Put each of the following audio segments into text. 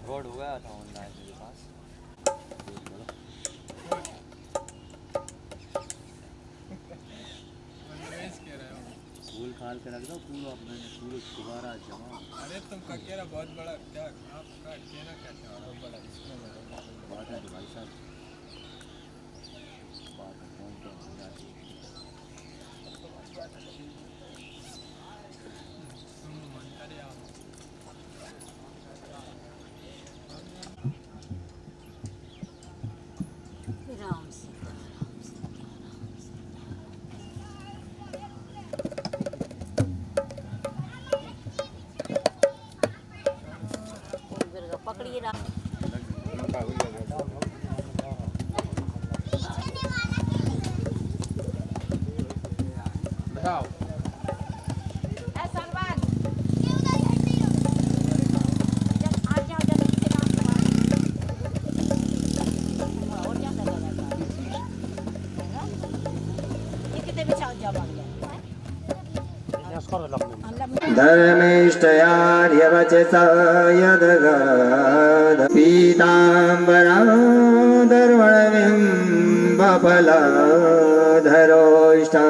Fraud हो गया था ऑनलाइन मेरे पास। फूल खाल के रख दो पूरा मैंने पूरे दोबारा जमा। अरे तुम ककेरा बहुत बड़ा क्या आपका कहना क्या चाह रहा हो बड़ा इसमें बात है भाई साहब, बात है कौन कौन हो जाती है। तुम मन करे आओ राम से पकड़िए राम। बताओ धर्मेष्टयार्यवचसा यदगाद पीताम्बरादर्वणबिम्बफलाधरोष्टा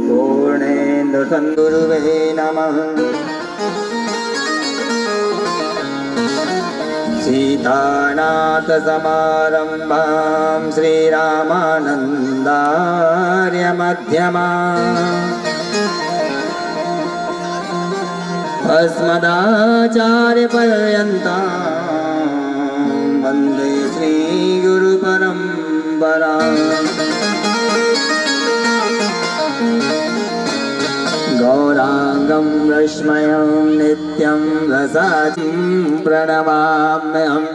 पूर्णेन्दुसन्दुर्वे नमः। सीतानाथसमारम्भां श्रीरामानन्दार्यमध्यमाम् अस्मदाचार्यपर्यन्तां वन्दे श्रीगुरुपरम्पराम्। गौराङ्गं रश्मयं नित्यं रसाचिं प्रणमाम्यहम्।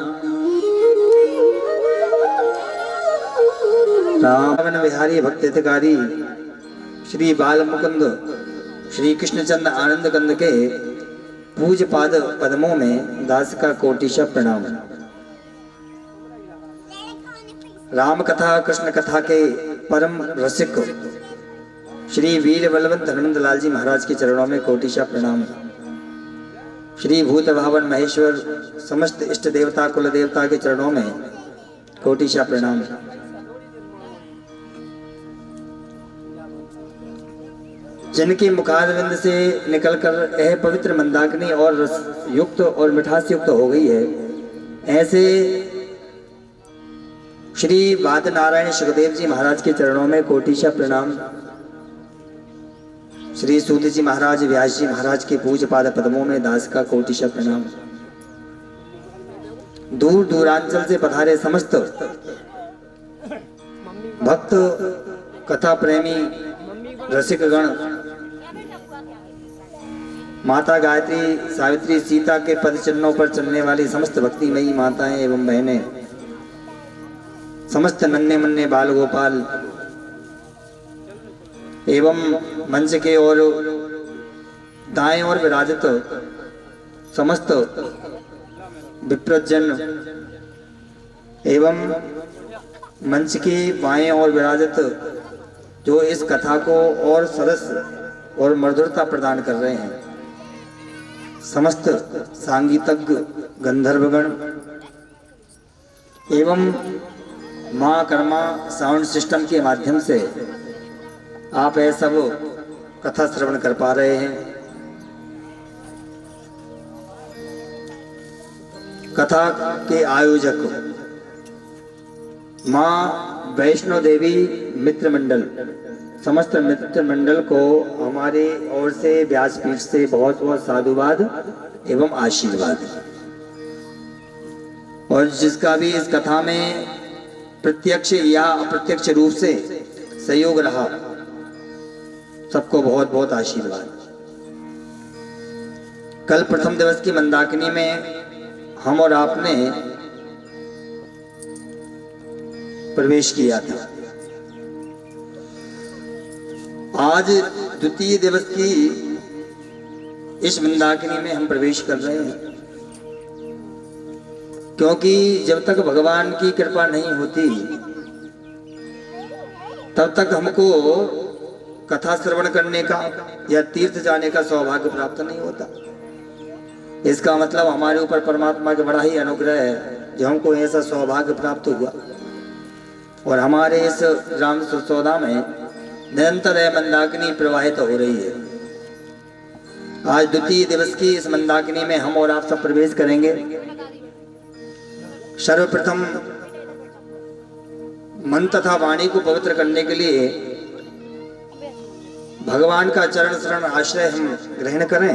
रामन विहारी भक्तिकारी श्री बाल मुकुंद श्री कृष्णचंद्र आनंद कंद के पूज्य पाद पद्मों में दास का कोटिशा प्रणाम। राम कथा कृष्ण कथा के परम रसिक श्री वीर बलवंत धर्मेंद्र लाल जी महाराज के चरणों में कोटिशा प्रणाम। श्री भूत भावन महेश्वर समस्त इष्ट देवता कुल देवता के चरणों में कोटिशा प्रणाम। जिनके मुखारविंद से निकलकर यह पवित्र मंदाकिनी और रस युक्त और मिठास युक्त हो गई है, ऐसे श्री वाद नारायण सुखदेव जी महाराज के चरणों में कोटिशा प्रणाम। श्री सूत जी महाराज व्यास जी महाराज के पूज्य पाद पद्मों में दास का कोटिशा प्रणाम। दूर दूरांचल से पधारे समस्त भक्त कथा प्रेमी रसिक गण, माता गायत्री सावित्री सीता के पद चिन्हों पर चलने वाली समस्त भक्तिमयी माताएं एवं बहनें, समस्त नन्हे मुन्ने बाल गोपाल एवं मंच के और दाएं और विराजित समस्त विप्रजन एवं मंच के बाएं और विराजित जो इस कथा को और सरस और मधुरता प्रदान कर रहे हैं, समस्त सांगीतज्ञ गंधर्वगण एवं मां कर्मा साउंड सिस्टम के माध्यम से आप ये सब कथा श्रवण कर पा रहे हैं। कथा के आयोजक मां वैष्णो देवी मित्र मंडल, समस्त मित्र मंडल को हमारे ओर से व्यासपीठ से बहुत बहुत साधुवाद एवं आशीर्वाद। और जिसका भी इस कथा में प्रत्यक्ष या अप्रत्यक्ष रूप से सहयोग रहा, सबको बहुत बहुत आशीर्वाद। कल प्रथम दिवस की मंदाकिनी में हम और आपने प्रवेश किया था। आज द्वितीय दिवस की इस मंदाकिनी में हम प्रवेश कर रहे हैं, क्योंकि जब तक भगवान की कृपा नहीं होती तब तक हमको कथा श्रवण करने का या तीर्थ जाने का सौभाग्य प्राप्त नहीं होता। इसका मतलब हमारे ऊपर परमात्मा का बड़ा ही अनुग्रह है जो हमको ऐसा सौभाग्य प्राप्त हुआ। और हमारे इस राम सौदा में निरंतर मंदाकिनी प्रवाहित हो रही है। आज द्वितीय दिवस की इस मंदाकिनी में हम और आप सब प्रवेश करेंगे। सर्वप्रथम मन तथा वाणी को पवित्र करने के लिए भगवान का चरण शरण आश्रय हम ग्रहण करें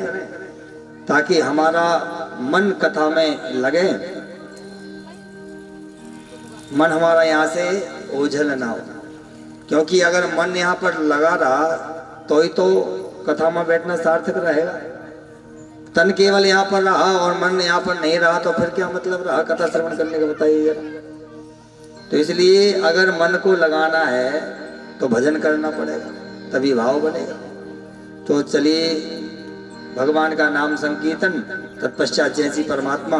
ताकि हमारा मन कथा में लगे, मन हमारा यहाँ से ओझल ना हो। क्योंकि अगर मन यहाँ पर लगा रहा तो ही तो कथा में बैठना सार्थक रहेगा। तन केवल यहाँ पर रहा और मन यहाँ पर नहीं रहा तो फिर क्या मतलब रहा कथा श्रवण करने का, बताइए जरा। तो इसलिए अगर मन को लगाना है तो भजन करना पड़ेगा, तभी भाव बनेगा। तो चलिए भगवान का नाम संकीर्तन, तत्पश्चात जैसी परमात्मा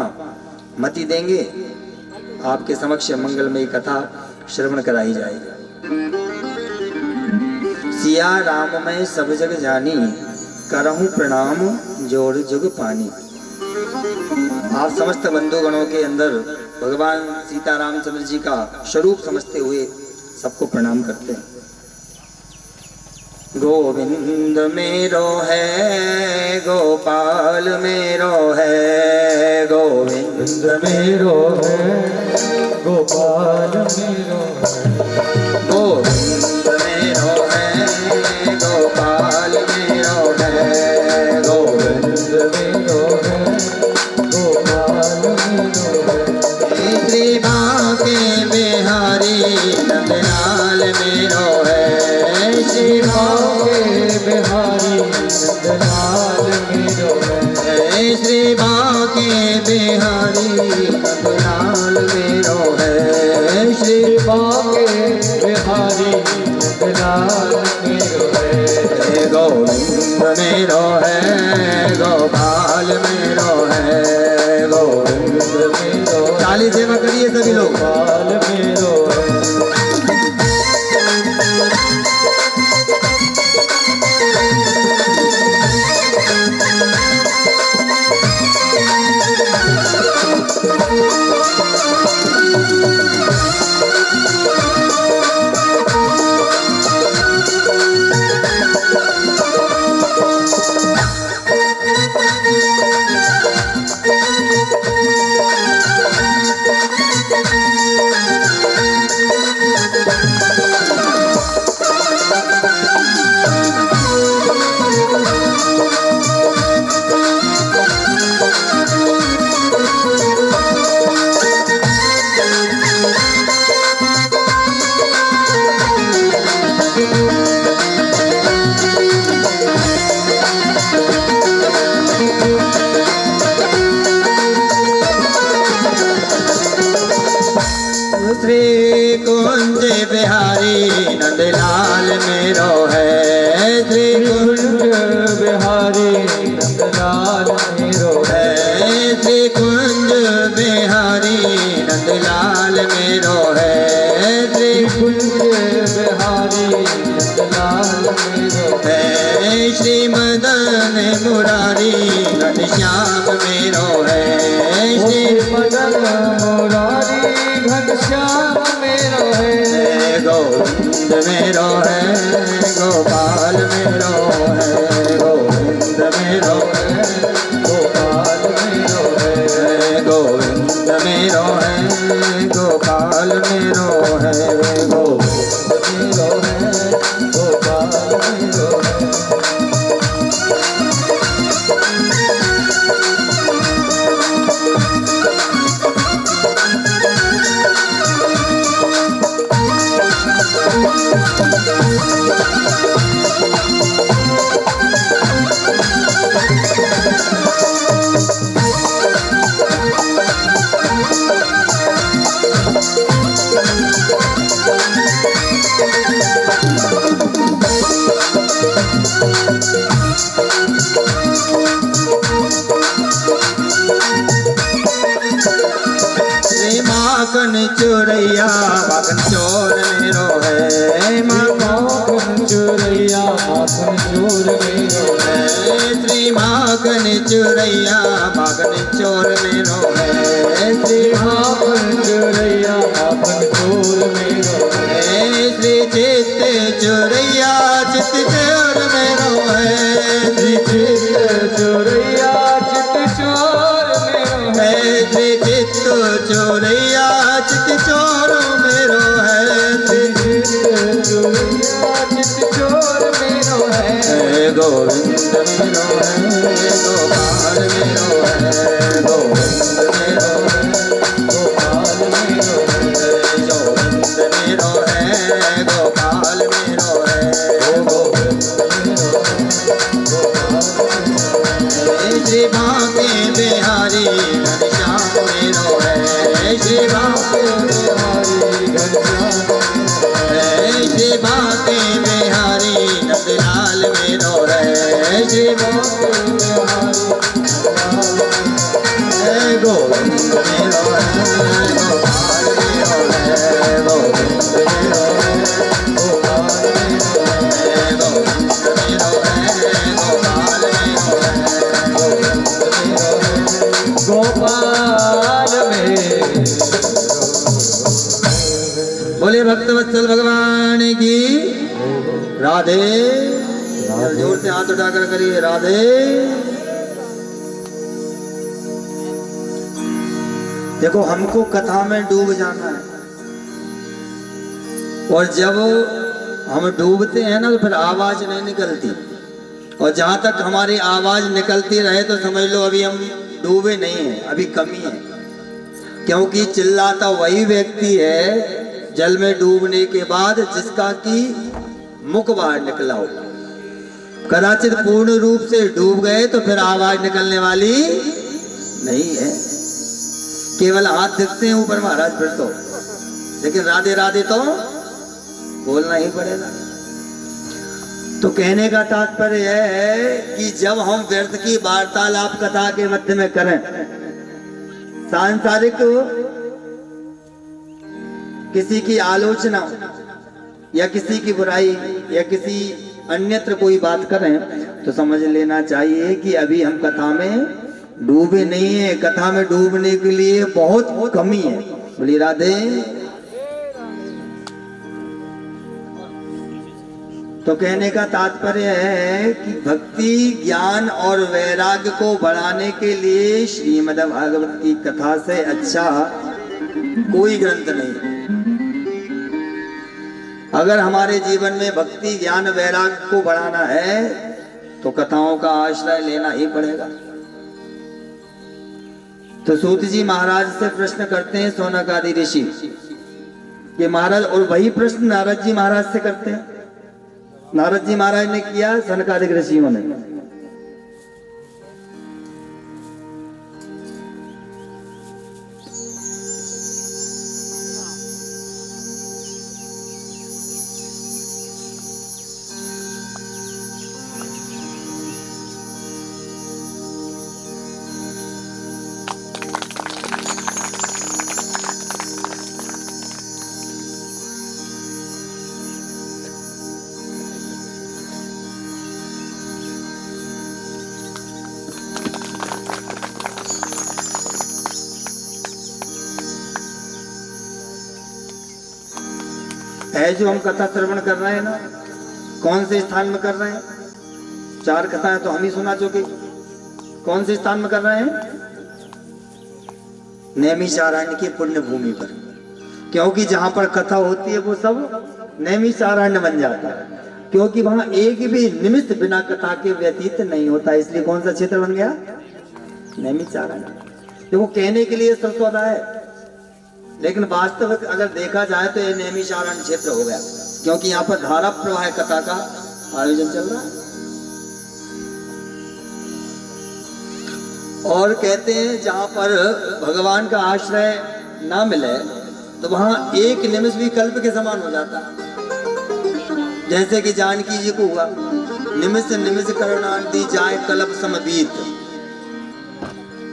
मति देंगे आपके समक्ष मंगलमयी कथा श्रवण कराई जाएगी। सिया राम मैं सब जग जानी, करहूं प्रणाम जोड़ जुग पानी। आप समस्त बंधुगणों के अंदर भगवान सीता रामचंद्र जी का स्वरूप समझते हुए सबको प्रणाम करते हैं। गोविंद मेरो है गोपाल मेरो है, गोविंद मेरो है गोपाल मेरो है, गोविंद मेरो है गोपाल मेरो है, गोविंद मेरो है गोपाल मेरो है। श्री बांके बिहारी नंदलाल मेरो है, श्री बांके बिहारी नंदलाल मेरो है, श्री बांके बिहारी नंदलाल मेरो है, श्री बांके बिहारी नंदलाल मेरो है। गोविंद मेरो है गोपाल मेरो है, गोविंद मेरो। ताली सेवा करिए सभी लोग। गोपाल मेरो है। श्री कुंज बिहारी नंदलाल मेरो है, श्री कुंज बिहारी नंदलाल मेरो है, श्री कुंज बिहारी नंदलाल मेरो है, श्री कुंज बिहारी नंदलाल मेरो है, श्री मदन मुरारी घनश्याम मेरो है, श्री मदन मुरारी घनश्याम मेरो है। गोविंद मेरो है गोपाल मेरो है, गोविंद मेरो है गोपाल मेरो है, गोविंद मेरो है गोपाल मेरो है, गोविंद मेरो है गोपाल मेरो है। श्री माखन चुरैया माखन चोर मेरो है श्री माखन चुरैया माखन चोर मेरो है श्री चित्त चुरैया चित्त चोर मेरो है श्री चित्त चुरैया चित्त चोर मेरो है श्री चित्त चुरैया चित्त चोर मेरो है श्री चित्त चुरैया चित्त चोर मेरो है गोविंद मेरो है गोपाल मेरो है गोविंद मेरो है गोपाल मेरो है गोविंद मेरो है गोपाल मेरो है गोविंद मेरो है श्री बांके बिहारी घनश्याम मेरो है श्री बांके बिहारी घनश्याम है श्री बांके बिहारी नंदलाल मेरो है श्री बांके बिहारी गोविंद मेरो है गोपाल मेरो है गोविंद मेरो है गोपाल मेरो है गोविंद मेरो है गोपाल मेरो है गोविंद मेरो है गोपाल मेरो। बोले भक्तवत्सल भगवान की राधे। जोर से हाथ उठाकर करिए राधे। देखो हमको कथा में डूब जाना है और जब हम डूबते हैं ना तो फिर आवाज नहीं निकलती और जहां तक हमारी आवाज निकलती रहे तो समझ लो अभी हम डूबे नहीं हैं, अभी कमी है। क्योंकि चिल्लाता वही व्यक्ति है जल में डूबने के बाद जिसका कि मुख बाहर निकला हो। कदाचित पूर्ण रूप से डूब गए तो फिर आवाज निकलने वाली नहीं है, केवल हाथ दिखते हैं ऊपर महाराज फिर तो, लेकिन राधे राधे तो बोलना ही पड़ेगा। तो कहने का तात्पर्य है कि जब हम व्यर्थ की वार्तालाप कथा के मध्य में करें, सांसारिक किसी की आलोचना या किसी की बुराई या किसी अन्यत्र कोई बात करें तो समझ लेना चाहिए कि अभी हम कथा में डूबे नहीं है, कथा में डूबने के लिए बहुत कमी है। बोलिए राधे। तो कहने का तात्पर्य है कि भक्ति ज्ञान और वैराग्य को बढ़ाने के लिए श्रीमद् भागवत की कथा से अच्छा कोई ग्रंथ नहीं। अगर हमारे जीवन में भक्ति ज्ञान वैराग्य को बढ़ाना है तो कथाओं का आश्रय लेना ही पड़ेगा। तो सूत जी महाराज से प्रश्न करते हैं सौनकादि ऋषि ये महाराज, और वही प्रश्न नारद जी महाराज से करते हैं। नारद जी महाराज ने किया, सनकादिक ऋषियों ने। है जो हम कथा श्रवण कर रहे हैं ना, कौन से स्थान में कर रहे हैं? 4 कथाएं तो हम ही सुना चुके। कौन से स्थान में कर रहे हैं? नैमिषारण्य की पुण्य भूमि पर। क्योंकि जहां पर कथा होती है वो सब नैमिषारण्य बन जाता है, क्योंकि वहां एक भी निमिष बिना कथा के व्यतीत नहीं होता। इसलिए कौन सा क्षेत्र बन गया? नैमिषारण्य। देखो कहने के लिए सब सौदा है, लेकिन वास्तविक अगर देखा जाए तो यह नैमिषारण्य क्षेत्र हो गया, क्योंकि यहाँ पर धारा प्रवाह कथा का आयोजन चल रहा है। और कहते हैं जहां पर भगवान का आश्रय ना मिले तो वहां एक निमिष भी कल्प के समान हो जाता है। जैसे कि जानकी जी को हुआ, निमिष निमिष करुणांति जाए कल्प समबीत।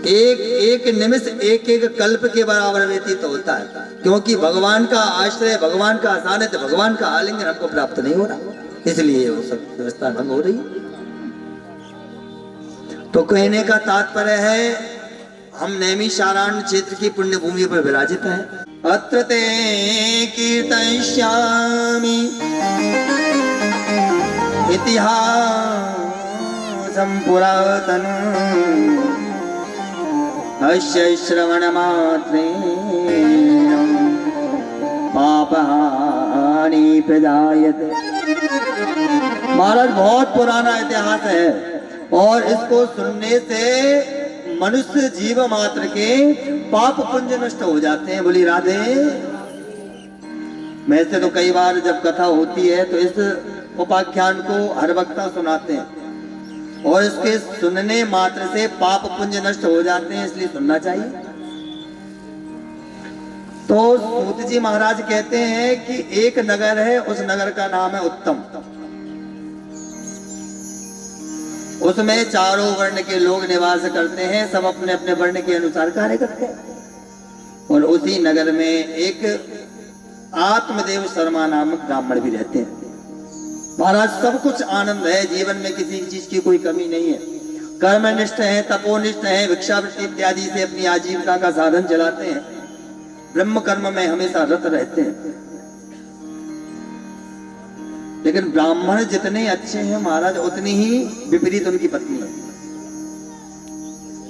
एक निमिष एक कल्प के बराबर व्यतीत होता है, क्योंकि भगवान का आश्रय, भगवान का सानिध्य, भगवान का आलिंगन हमको प्राप्त नहीं हो रहा, इसलिए वो सब व्यवस्था भंग हो रही है। तो कहने का तात्पर्य है हम नैमिषारण्य क्षेत्र की पुण्य भूमि पर विराजित हैं। अत्र ते कीर्तयिष्यामि इतिहासं पुरातनम् अस्य श्रवणमात्रेण पापहानि प्रजायते। महाराज बहुत पुराना इतिहास है और इसको सुनने से मनुष्य जीव मात्र के पाप पुण्य नष्ट हो जाते हैं। बोली राधे। वैसे तो कई बार जब कथा होती है तो इस उपाख्यान को हर वक्ता सुनाते हैं और इसके सुनने मात्र से पाप पुण्य नष्ट हो जाते हैं, इसलिए सुनना चाहिए। तो सूत जी महाराज कहते हैं कि एक नगर है, उस नगर का नाम है उत्तम। उसमें चारों वर्ण के लोग निवास करते हैं, सब अपने अपने वर्ण के अनुसार कार्य करते हैं। और उसी नगर में एक आत्मदेव शर्मा नामक ब्राह्मण भी रहते हैं। महाराज सब कुछ आनंद है, जीवन में किसी चीज की कोई कमी नहीं है। कर्मनिष्ठ है, तपोनिष्ठ है, भिक्षावृत्ति इत्यादि से अपनी आजीविका का साधन चलाते हैं, ब्रह्म कर्म में हमेशा रत रहते हैं। लेकिन ब्राह्मण जितने अच्छे हैं महाराज उतनी ही विपरीत उनकी पत्नी है।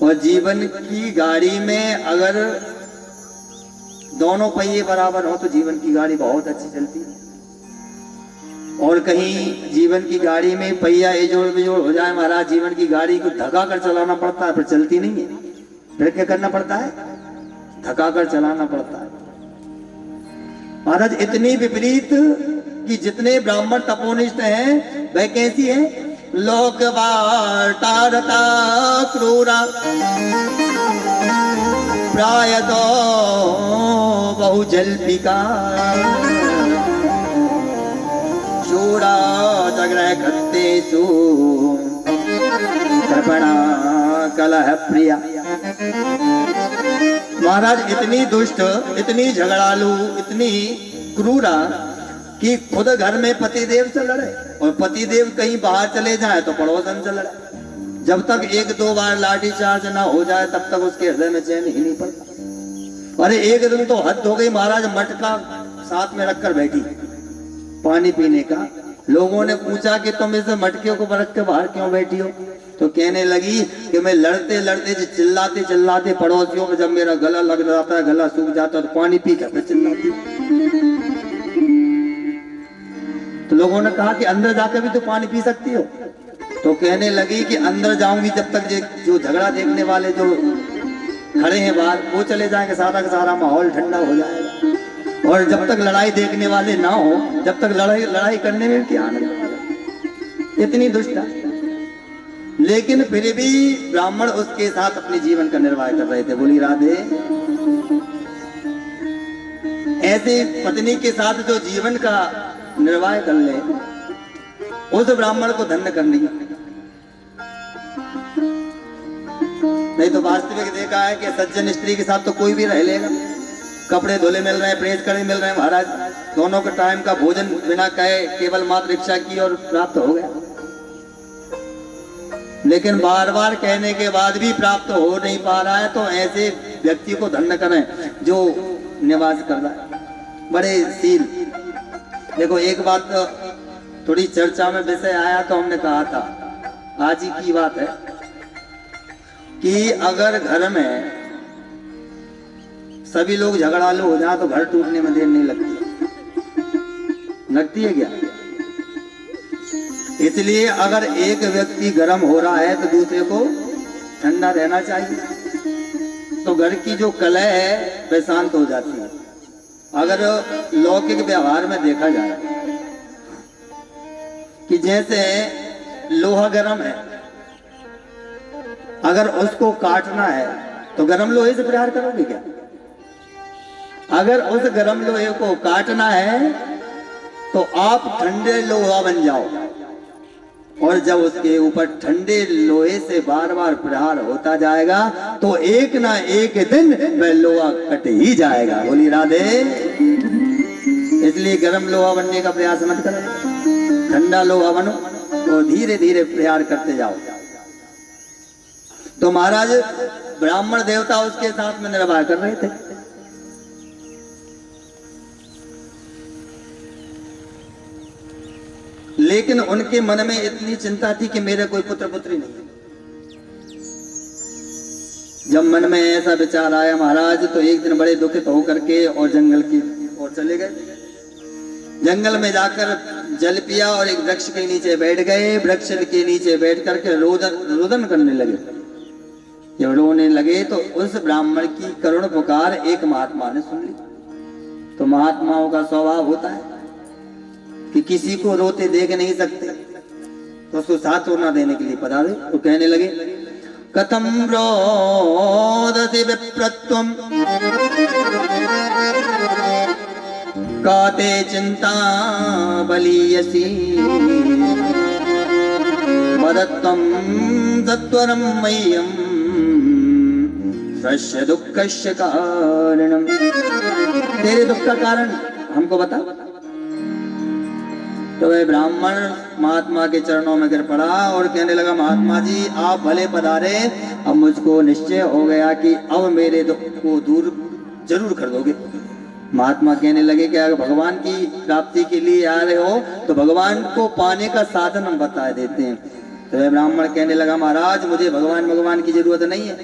और जीवन की गाड़ी में अगर दोनों पहिए बराबर हो तो जीवन की गाड़ी बहुत अच्छी चलती है। और कहीं जीवन की गाड़ी में पहिया एजोड़ बिजोड़ हो जाए महाराज, जीवन की गाड़ी को धक्का कर चलाना पड़ता है, फिर चलती नहीं है। फिर क्या करना पड़ता है? धक्का कर चलाना पड़ता है। महाराज इतनी विपरीत कि जितने ब्राह्मण तपोनिष्ठ हैं वह कैसी है? लोक वार्तारता क्रूरा प्रायतो बहुजल्पिका शूरा जग्रह कृतेषु कृपणा कलह प्रिया। महाराज इतनी दुष्ट, इतनी झगड़ालू, इतनी क्रूरा कि खुद घर में पतिदेव से लड़े और पतिदेव कहीं बाहर चले जाए तो पड़ोसन से लड़े। जब तक एक दो बार लाठी चार्ज ना हो जाए तब तक उसके हृदय में चैन ही नहीं पड़ता। अरे एक दिन तो हद हो गई महाराज, मटका साथ में रखकर बैठी पानी पीने का। लोगों ने पूछा कि तुम इस मटके को रख के बाहर क्यों बैठी हो? तो कहने लगी कि मैं लड़ते लड़ते चिल्लाते चिल्लाते पड़ोसियों में जब मेरा गला लग जाता है, गला सूख जाता है तो पानी पी कर चिल्लाती। तो लोगों ने कहा कि अंदर जाकर भी तो पानी पी सकती हो। तो कहने लगी कि अंदर जाऊंगी जब तक जो झगड़ा देखने वाले जो खड़े हैं बाहर वो चले जाएंगे, सारा का सारा माहौल ठंडा हो जाएगा। और जब तक लड़ाई देखने वाले ना हो जब तक लड़ाई करने में क्या आनंद। इतनी दुष्ट। लेकिन फिर भी ब्राह्मण उसके साथ अपने जीवन का निर्वाह कर रहे थे। बोली राधे। ऐसे पत्नी के साथ जो जीवन का निर्वाह कर ले उस ब्राह्मण को धन्य करनी। नहीं तो वास्तविक देखा है कि सज्जन स्त्री के साथ तो कोई भी रह लेगा। कपड़े धुले मिल रहे हैं, प्रेस करे मिल रहे हैं महाराज, दोनों का टाइम का भोजन बिना कहे केवल मात्र इच्छा की और प्राप्त हो गया। लेकिन बार बार कहने के बाद भी प्राप्त हो नहीं पा रहा है, तो ऐसे व्यक्ति को धन्य करें जो निवास कर रहा है। बड़े सील। देखो एक बात थोड़ी चर्चा में विषय आया तो हमने कहा था, आज ही की बात है कि अगर घर में सभी लोग झगड़ालू हो जाए तो घर टूटने में देर नहीं लगती है क्या? इसलिए अगर एक व्यक्ति गर्म हो रहा है तो दूसरे को ठंडा रहना चाहिए, तो घर की जो कलह है वह शांत हो जाती है। अगर लौकिक व्यवहार में देखा जाए कि जैसे लोहा गर्म है, अगर उसको काटना है तो गर्म लोहे से प्रहार करोगे क्या? अगर उस गर्म लोहे को काटना है तो आप ठंडे लोहा बन जाओ, और जब उसके ऊपर ठंडे लोहे से बार बार प्रहार होता जाएगा तो एक ना एक दिन वह लोहा कट ही जाएगा। बोली राधे। इसलिए गर्म लोहा बनने का प्रयास मत करो, ठंडा लोहा बनो और धीरे धीरे प्रहार करते जाओ। तो महाराज ब्राह्मण देवता उसके साथ में निर्वाह कर रहे थे। लेकिन उनके मन में इतनी चिंता थी कि मेरा कोई पुत्र पुत्री नहीं है। जब मन में ऐसा विचार आया महाराज, तो एक दिन बड़े दुखित होकर के और जंगल की ओर चले गए। जंगल में जाकर जल पिया और एक वृक्ष के नीचे बैठ गए। वृक्ष के नीचे बैठ करके रोदन करने लगे। जब रोने लगे तो उस ब्राह्मण की करुण पुकार एक महात्मा ने सुन ली। तो महात्माओं का स्वभाव होता है कि किसी को रोते देख नहीं सकते, तो उसको सांत्वना देने के लिए पधारे। तो कहने लगे, कथम रोदसी विप्रत्वम काते चिंता बलीयसी मदत्वं सत्वरं मह्यं स्वस्य दुःखस्य कारणम। तेरे दुख का कारण हमको बता। तो वह ब्राह्मण महात्मा के चरणों में गिर पड़ा और कहने लगा, महात्मा जी आप भले पधारे। अब मुझको निश्चय हो गया कि अब मेरे दुख को दूर जरूर कर दोगे। महात्मा कहने लगे कि अगर भगवान की प्राप्ति के लिए आ रहे हो तो भगवान को पाने का साधन हम बता देते हैं। तो वह ब्राह्मण कहने लगा, महाराज मुझे भगवान की जरूरत नहीं है।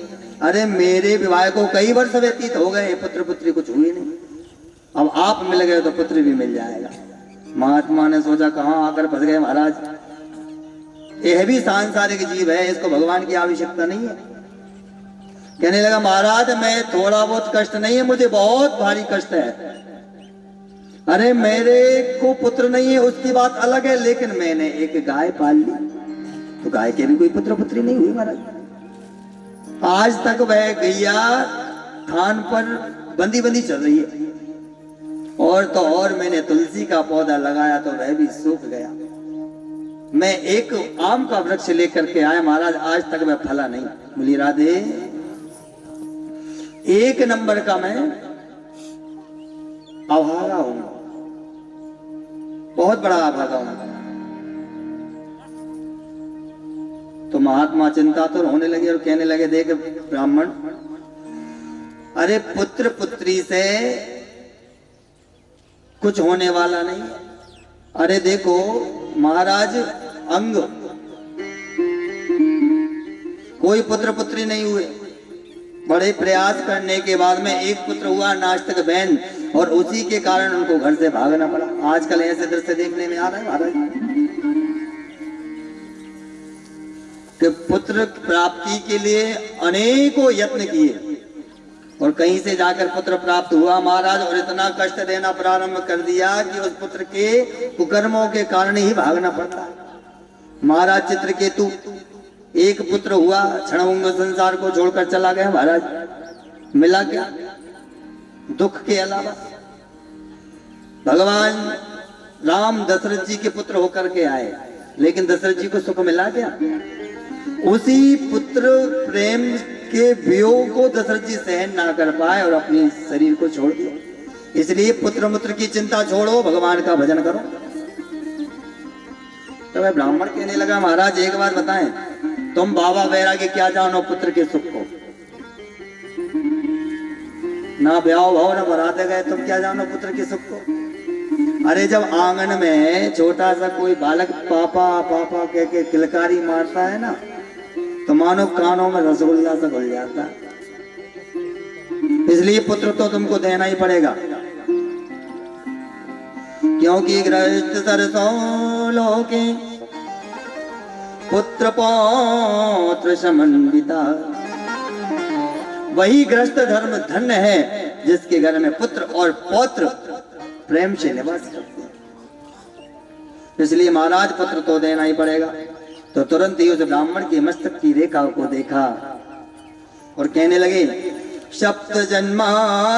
अरे मेरे विवाह को कई वर्ष व्यतीत हो गए, पुत्र पुत्री कुछ हुई नहीं। अब आप मिल गए तो पुत्र भी मिल जाएगा। महात्मा ने सोचा कहाँ आकर फंस गए महाराज, यह भी सांसारिक जीव है, इसको भगवान की आवश्यकता नहीं है। कहने लगा, महाराज मैं थोड़ा बहुत कष्ट नहीं है, मुझे बहुत भारी कष्ट है। अरे मेरे को पुत्र नहीं है उसकी बात अलग है, लेकिन मैंने एक गाय पाल ली, तो गाय के भी कोई पुत्र पुत्री नहीं हुई महाराज। आज तक वह गैया थान पर बंदी बंदी चल रही है। और तो और मैंने तुलसी का पौधा लगाया तो वह भी सूख गया। मैं एक आम का वृक्ष लेकर के आया महाराज, आज तक वह फला नहीं। बोली राधे, एक नंबर का मैं अभागा हूं, बहुत बड़ा अभागा हूं। तो महात्मा चिंतातुर होने लगे और कहने लगे, देख ब्राह्मण, अरे पुत्र पुत्री से कुछ होने वाला नहीं। अरे देखो महाराज, अंग कोई पुत्र पुत्री नहीं हुए। बड़े प्रयास करने के बाद में एक पुत्र हुआ, नास्तिक बहन, और उसी के कारण उनको घर से भागना पड़ा। आजकल ऐसे दृश्य देखने में आ रहा है महाराज कि पुत्र प्राप्ति के लिए अनेकों यत्न किए और कहीं से जाकर पुत्र प्राप्त हुआ महाराज, और इतना कष्ट देना प्रारंभ कर दिया कि उस पुत्र के कुकर्मों के कारण ही भागना पड़ता है। महाराज चित्रकेतु एक पुत्र हुआ, क्षणभंग संसार को छोड़कर चला गया महाराज। मिला क्या? दुख के अलावा। भगवान राम दशरथ जी के पुत्र होकर के आए, लेकिन दशरथ जी को सुख मिला क्या? उसी पुत्र प्रेम के वियोग को दशरथ जी सहन ना कर पाए और अपने शरीर को छोड़ दिया। इसलिए पुत्र मुत्र की चिंता छोड़ो, भगवान का भजन करो। तो वह ब्राह्मण कहने लगा, महाराज एक बात बताएं, तुम बाबा वैरागी क्या जानो पुत्र के सुख को? ना ब्याह भाव ना बराते गए, तुम क्या जानो पुत्र के सुख को? अरे जब आंगन में छोटा सा कोई बालक पापा पापा कह के किलकारी मारता है ना, तो मानो कानों में रसगुल्ला सा घुल जाता। इसलिए पुत्र तो तुमको देना ही पड़ेगा, क्योंकि गृहस्थ सरसों लोके पुत्र पौत्र समन्विता। वही गृहस्थ धर्म धन्य है जिसके घर में पुत्र और पौत्र प्रेम से निवास करते हैं। इसलिए महाराज पुत्र तो देना ही पड़ेगा। तो तुरंत ही उस ब्राह्मण के मस्तक की रेखा को देखा और कहने लगे, सप्त जन्मा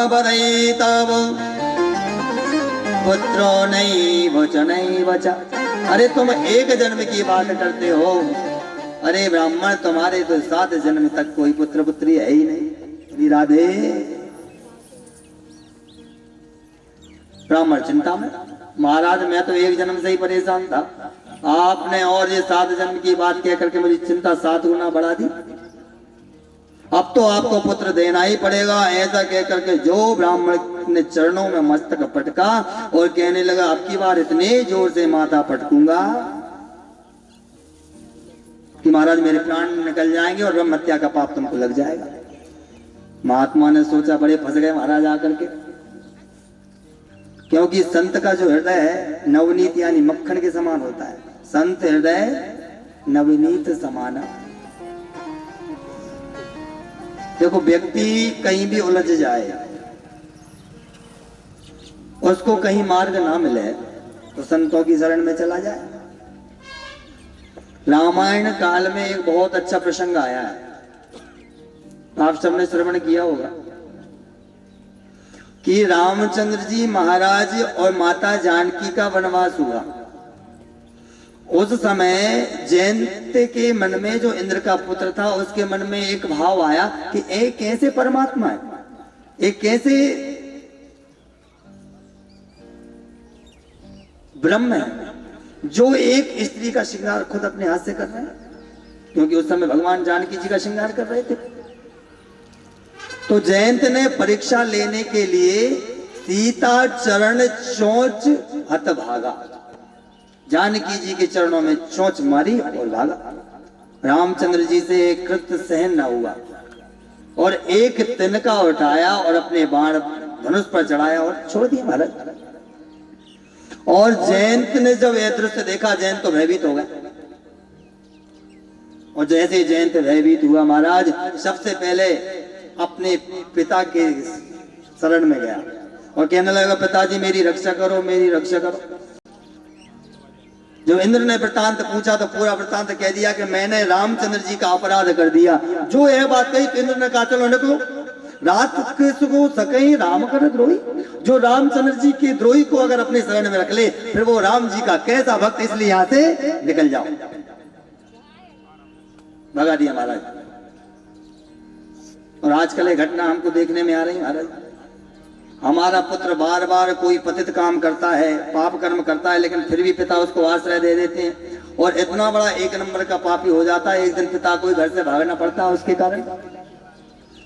बरैताव पुत्रो नहीं वचा। अरे तुम एक जन्म की बात करते हो, अरे ब्राह्मण तुम्हारे तो 7 जन्म तक कोई पुत्र पुत्री है ही नहीं। राधे। ब्राह्मण चिंता में, महाराज मैं तो एक जन्म से ही परेशान था, आपने और ये 7 जन्म की बात कह करके मुझे चिंता 7 गुना बढ़ा दी। अब तो आपको पुत्र देना ही पड़ेगा। ऐसा कह करके जो ब्राह्मण ने चरणों में मस्तक पटका और कहने लगा अब की बार इतने जोर से माथा पटकूंगा कि महाराज मेरे प्राण निकल जाएंगे और ब्रह्म हत्या का पाप तुमको लग जाएगा। महात्मा ने सोचा बड़े फंस गए महाराज आकर के, क्योंकि संत का जो हृदय है नवनीत यानी मक्खन के समान होता है। संत हृदय नवनीत समाना। देखो व्यक्ति कहीं भी उलझ जाए, उसको कहीं मार्ग ना मिले तो संतों की शरण में चला जाए। रामायण काल में एक बहुत अच्छा प्रसंग आया है, आप सबने श्रवण किया होगा कि रामचंद्र जी महाराज और माता जानकी का वनवास हुआ। उस समय जयंत के मन में जो इंद्र का पुत्र था उसके मन में एक भाव आया कि एक कैसे परमात्मा है, एक कैसे ब्रह्म है जो एक स्त्री का श्रृंगार खुद अपने हाथ से कर रहे हैं, क्योंकि उस समय भगवान जानकी जी का श्रृंगार कर रहे थे। तो जयंत ने परीक्षा लेने के लिए सीता चरण चोंच हत भागा, जानकी जी के चरणों में चोंच मारी और भागा। रामचंद्र जी से कृत्य सहन न हुआ और एक तिनका उठाया और अपने बाण धनुष पर चढ़ाया और छोड़ दिया महाराज। और जयंत ने जब यह दृश्य देखा जयंत तो भयभीत हो गया। और जैसे जयंत भयभीत हुआ महाराज सबसे पहले अपने पिता के शरण में गया और कहने लगा पिताजी मेरी रक्षा करो, मेरी रक्षा करो। जब इंद्र ने वृत्तांत पूछा तो पूरा वृत्तांत कह दिया कि मैंने रामचंद्र जी का अपराध कर दिया। जो यह बात कही तो इंद्र ने कहा चलो निकलो, रात को सकई राम कर द्रोही। जो रामचंद्र जी के द्रोही को अगर अपने शरण में रख ले फिर वो राम जी का कैसा भक्त, इसलिए यहां से निकल जाओ। भगा दिया महाराज। और आजकल ये घटना हमको देखने में आ रही महाराज। हमारा पुत्र बार बार कोई पतित काम करता है, पाप कर्म करता है, लेकिन फिर भी पिता उसको आश्रय दे देते हैं और इतना बड़ा एक नंबर का पापी हो जाता है। एक दिन पिता को घर से भागना पड़ता है उसके कारण।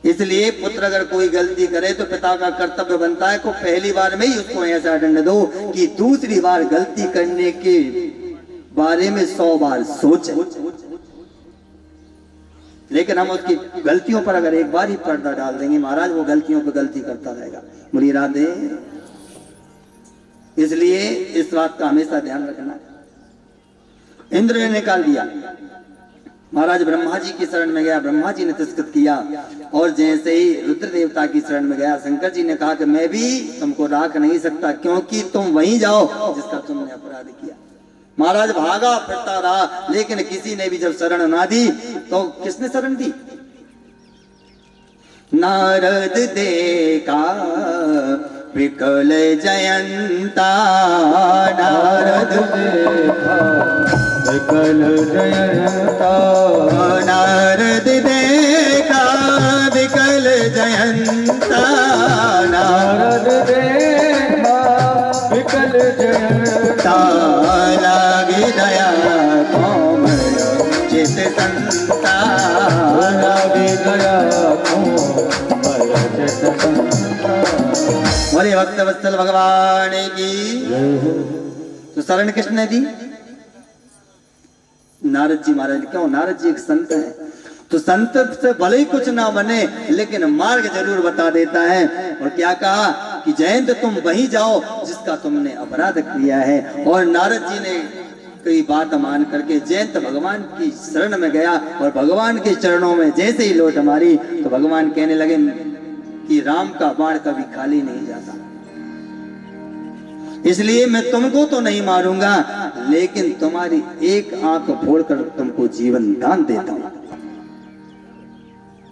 इसलिए पुत्र अगर कोई गलती करे तो पिता का कर्तव्य बनता है को पहली बार में ही उसको ऐसा दंड दो कि दूसरी बार गलती करने के बारे में 100 बार सोचे। लेकिन हम उसकी गलतियों पर अगर एक बार ही पर्दा डाल देंगे महाराज वो गलतियों पर गलती करता रहेगा। मुरी राधे। इसलिए इस बात का हमेशा ध्यान रखना। इंद्र ने निकाल दिया, महाराज ब्रह्मा जी की शरण में गया, ब्रह्मा जी ने तिरस्कृत किया। और जैसे ही रुद्र देवता की शरण में गया शंकर जी ने कहा कि मैं भी तुमको राख नहीं सकता क्योंकि तुम वहीं जाओ जिसका तुमने अपराध किया। महाराज भागा फिरता रहा लेकिन किसी ने भी जब शरण ना दी तो किसने शरण दी? नारद देखा विकल जयंता, नारद देखा विकल जयंता, नारद देखा विकल जयंता, नारद देखा विकल जयंता, लागे दया कोमल चित संता, लागे दया कोमल चित संता। बोले भक्त वत्सल भगवान की। तो शरण किसने दी? नारद जी महाराज। क्यों? नारद जी एक संत है तो संत से भले ही कुछ ना बने लेकिन मार्ग जरूर बता देता है। और क्या कहा कि जयंत तुम वहीं जाओ जिसका तुमने अपराध किया है। और नारद जी ने कई बात मान करके जयंत भगवान की शरण में गया और भगवान के चरणों में जैसे ही लोट मारी तो भगवान कहने लगे कि राम का बाण कभी खाली नहीं जाता, इसलिए मैं तुमको तो नहीं मारूंगा लेकिन तुम्हारी एक आंख फोड़कर तुमको जीवन दान देता हूं।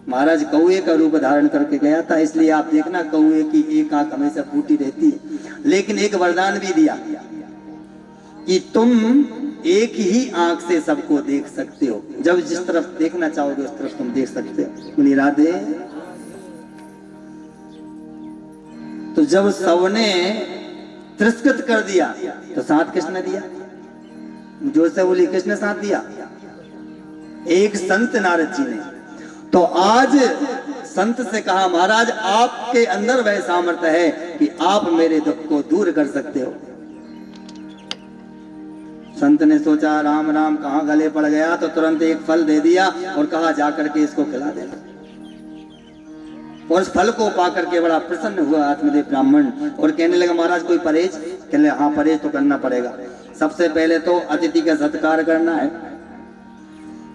महाराज कौए का रूप धारण करके गया था, इसलिए आप देखना कौए की एक आंख हमेशा फूटी रहती है। लेकिन एक वरदान भी दिया कि तुम एक ही आंख से सबको देख सकते हो, जब जिस तरफ देखना चाहोगे उस तरफ तुम देख सकते हो। बोलिए राधे। तो जब सबने तिरस्कृत कर दिया तो साथ किसने दिया? जोर से बोली किसने साथ दिया? एक संत नारद जी ने। तो आज संत से कहा महाराज आपके अंदर वह सामर्थ्य है कि आप मेरे दुख को दूर कर सकते हो। संत ने सोचा राम राम कहाँ गले पड़ गया, तो तुरंत एक फल दे दिया और कहा जाकर के इसको खिला देना। और उस फल को पाकर के बड़ा प्रसन्न हुआ आत्मदेव ब्राह्मण और कहने लगा महाराज कोई परहेज? कहने हाँ परहेज तो करना पड़ेगा। सबसे पहले तो अतिथि का सत्कार करना है,